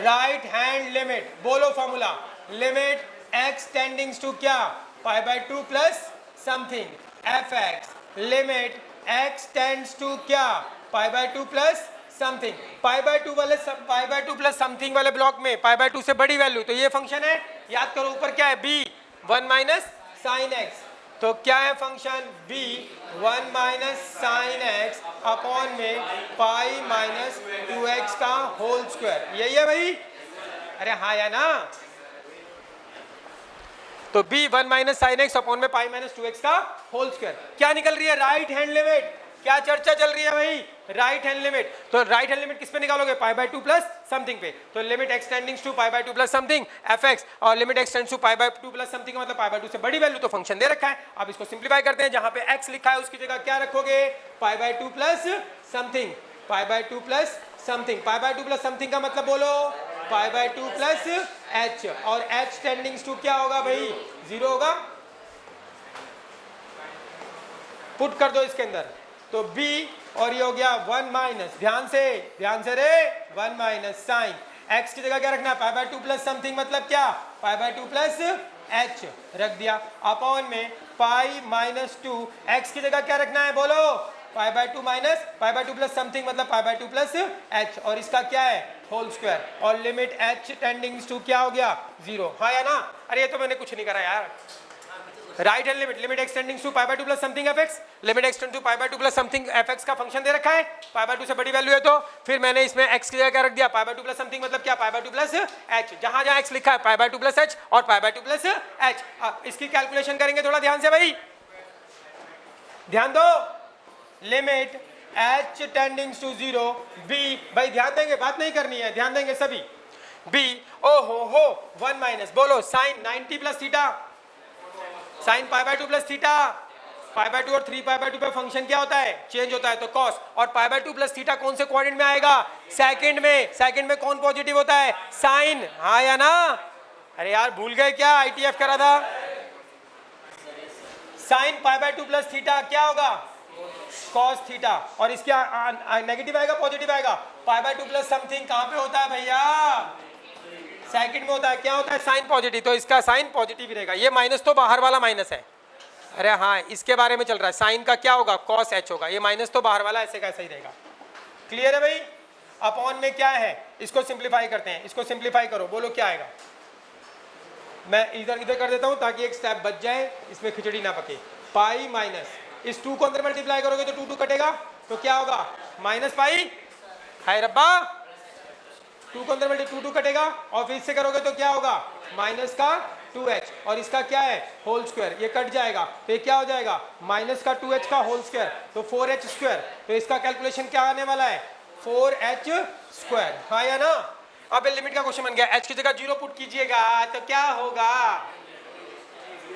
राइट हैंड लिमिट बोलो formula, limit x tendings to क्या π/2 plus something fx। Limit x tends to क्या π/2 प्लस समथिंग। π/2 वाले π/2 प्लस समथिंग वाले ब्लॉक में π/2 से बड़ी वैल्यू, तो ये फंक्शन है। याद करो ऊपर क्या है b 1 माइनस साइन x, तो क्या है function b 1 minus sine x upon में पाई माइनस 2x का होल स्क्वायर। यही है भाई? अरे हाँ या ना? तो b 1 minus sine x upon में पाई माइनस 2x का होल स्क्वायर। क्या निकल रही है राइट हैंड लिमिट। क्या चर्चा चल रही है भाई? Right hand limit. तो राइट हैंड लिमिट किस पे निकालोगे π/2 प्लस समथिंग पे। तो limit x tendings to π/2 plus something fx, और limit x tends to π/2 plus something मतलब π/2 से बड़ी वैल्यू, तो फंक्शन दे रखा है। अब इसको सिंप्लीफाई करते हैं। जहां पे x लिखा है उसकी जगह क्या रखोगे π/2 plus something. π/2 plus something, π/2 plus something का मतलब बोलो π/2 प्लस h, और h टेंडिंग्स टू क्या होगा भाई 0 होगा। पुट कर दो इसके अंदर, तो b और ये हो गया 1 माइनस, ध्यान से रे 1 माइनस साइन x की जगह क्या रखना है π/2 प्लस समथिंग मतलब क्या π/2 प्लस h रख दिया, अपॉन में पाई माइनस 2। x की जगह क्या रखना है बोलो π/2 माइनस π/2 प्लस समथिंग मतलब π/2 प्लस h, और इसका क्या है होल स्क्वायर, और लिमिट h टेंडिंग्स टू क्या हो गया 0। हाँ या ना? अरे ये तो मैंने कुछ नहीं करा यार। Right hand limit, limit x tendings to π/2 plus something fx, limit x tending to π/2 plus something fx का फंक्शन दे रखा है। π/2 से बड़ी वैल्यू है तो फिर मैंने इसमें x की जगह क्या रख दिया π/2 प्लस समथिंग मतलब क्या π/2 प्लस h। जहां जहां x लिखा है π/2 प्लस h और π/2 प्लस h। इसकी कैलकुलेशन करेंगे थोड़ा ध्यान से भाई, ध्यान दो। Limit h tendings to 0 b, भाई ध्यान देंगे, बात नहीं करनी है, ध्यान देंगे सभी। b ओ हो 1 माइनस बोलो sine 90 plus theta, sine π/2 plus theta. π/2 और 3π/2 पे फंक्शन क्या होता है चेंज होता है, तो कॉस, और π/2 प्लस थीटा कौन से क्वाड्रेंट में आएगा सेकंड में। सेकंड में कौन पॉजिटिव होता है साइन। हाँ या ना? अरे यार भूल गए क्या ITF करा था। साइन π/2 प्लस थीटा क्या होगा कॉस थीटा, और इसका नेगेटिव आएगा पॉजिटिव आएगा। π/2 प्लस समथिंग कहां पे होता है भैया सेकंड में होता है, क्या होता है साइन पॉजिटिव, तो इसका साइन पॉजिटिव ही रहेगा। ये माइनस तो बाहर वाला माइनस है। अरे हाँ इसके बारे में चल रहा है, साइन का क्या होगा कॉस h होगा, ये माइनस तो बाहर वाला ऐसे का ऐसा ही रहेगा। क्लियर है भाई? अपॉन में क्या है, इसको सिंप्लीफाई करते हैं, इसको सिंप्लीफाई करो, बोलो क्या आएगा। मैं इधर इधर कर देता हूं ताकि एक स्टेप बच जाए, इसमें खिचड़ी ना पके। पाई माइनस इस 2 को अंदर मल्टीप्लाई करोगे तो 2 कटेगा, तो क्या होगा माइनस पाई। हाय रब्बा 2 को अंदर मल्टीप्लाई 2 कटेगा, और फिर इससे करोगे तो क्या होगा माइनस का 2h, और इसका क्या है होल स्क्वायर, ये कट जाएगा तो ये क्या हो जाएगा माइनस का 2h का होल स्क्वायर, तो 4h स्क्वायर। तो इसका कैलकुलेशन क्या आने वाला है 4h स्क्वायर। हाँ या ना? अब लिमिट का क्वेश्चन बन गया, h की जगह 0 पुट कीजिएगा तो क्या होगा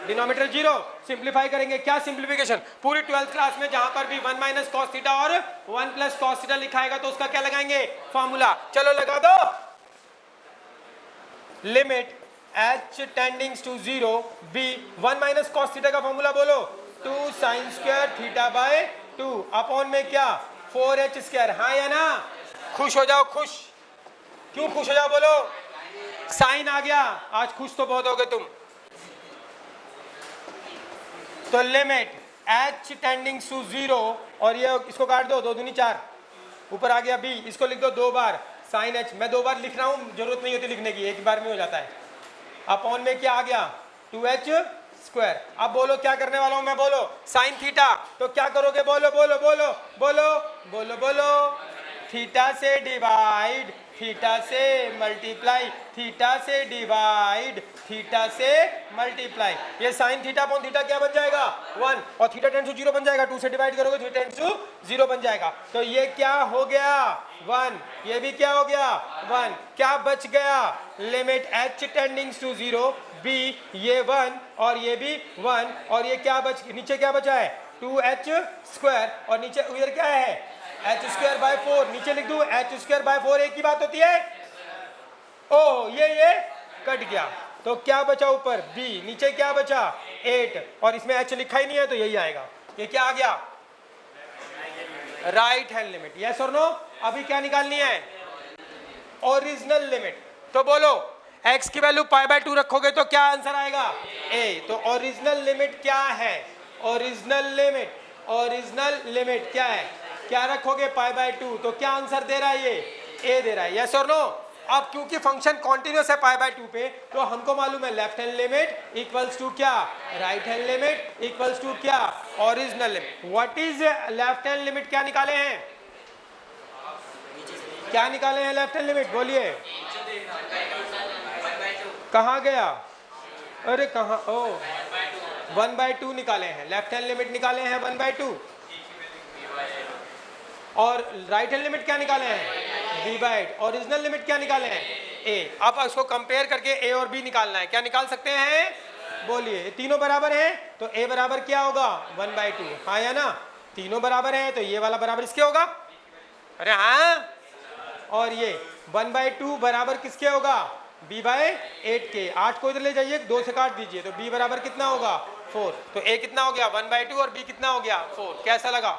डिनोमिनेटर 0। सिंप्लीफाई करेंगे, क्या सिंप्लीफिकेशन, पूरी 12th क्लास में जहां पर भी 1 माइनस कॉस थीटा और 1 प्लस कॉस थीटा लिखाएगा तो उसका क्या लगाएंगे फॉर्मूला। चलो लगा दो, limit h tendings to 0 b 1 minus cos theta का फॉर्मूला बोलो 2 sine square theta by 2 upon में क्या 4h स्क्वायर। हाँ या ना? खुश हो जाओ, खुश क्यों खुश हो जाओ बोलो, साइन आ गया, आज खुश तो बहुत हो गए तुम। तो लिमिट h टेंडिंग्स टू 0, और ये इसको काट दो 2 दूनी 4, ऊपर आ गया b, इसको लिख दो 2 बार साइन h। मैं 2 बार लिख रहा हूं, जरूरत नहीं होती लिखने की, एक बार में हो जाता है। अपॉन में क्या आ गया 2h स्क्वायर। अब बोलो क्या करने वाला हूं मैं, बोलो साइन थीटा, तो क्या करोगे बोलो बोलो बोलो बोलो बोलो बोलो थीटा से डिवाइड थीटा से मल्टीप्लाई, थीटा से डिवाइड, थीटा से मल्टीप्लाई। ये साइन थीटा अपॉन थीटा क्या बन जाएगा 1, और थीटा टेंड्स टू 0 बन जाएगा, 2 से डिवाइड करोगे थीटा टेंड्स टू 0 बन जाएगा। तो ये क्या हो गया 1, ये भी क्या हो गया 1, क्या बच गया limit h tendings to 0 b, ये 1 और ये भी 1, और ये क्या नीचे क्या बचा है 2h स्क्वायर, और नीचे इधर क्या है h स्क्वायर बाय 4, नीचे लिख दूं h स्क्वायर बाय 4 एक ही बात होती है। ओ ये कट गया, तो क्या बचा ऊपर b, नीचे क्या बचा 8, और इसमें h लिखा ही नहीं है तो यही आएगा। ये क्या आ गया राइट हैंड लिमिट, यस और नो। अभी क्या निकालनी है ओरिजिनल लिमिट, तो बोलो x की वैल्यू π/2 रखोगे तो क्या आंसर आएगा a। तो ओरिजिनल लिमिट क्या है, ओरिजिनल लिमिट क्या है, क्या रखोगे π/2, तो क्या आंसर दे रहा है ये a दे रहा है, यस और नो। अब क्योंकि फंक्शन कॉन्टिन्यूस है π/2 पे, तो हमको मालूम है left hand limit equals to क्या right hand limit equals to क्या original limit. What is left hand limit, क्या निकाले हैं, क्या निकाले हैं लेफ्ट हैंड लिमिट, बोलिए कहाँ गया, अरे कहाँ, ओ 1/2 निकाले हैं, लेफ्ट हैंड लिमिट निकाले हैं 1/2, और राइट हैंड लिमिट क्या निकाले हैं b/, ओरिजिनल लिमिट क्या निकाले हैं a। अब इसको कंपेयर करके a और b निकालना है, क्या निकाल सकते हैं बोलिए, तीनों बराबर हैं तो a बराबर क्या होगा 1/2, हाँ या ना, तीनों बराबर हैं तो ये वाला बराबर इसके होगा, अरे हाँ, और ये 1/2 बराबर किसके होगा b/8 के, 8 को इधर ले जाइए 2 से काट दीजिए, तो b बराबर कितना होगा 4, तो a कितना हो गया 1/2 और b कितना हो गया 4। कैसा लगा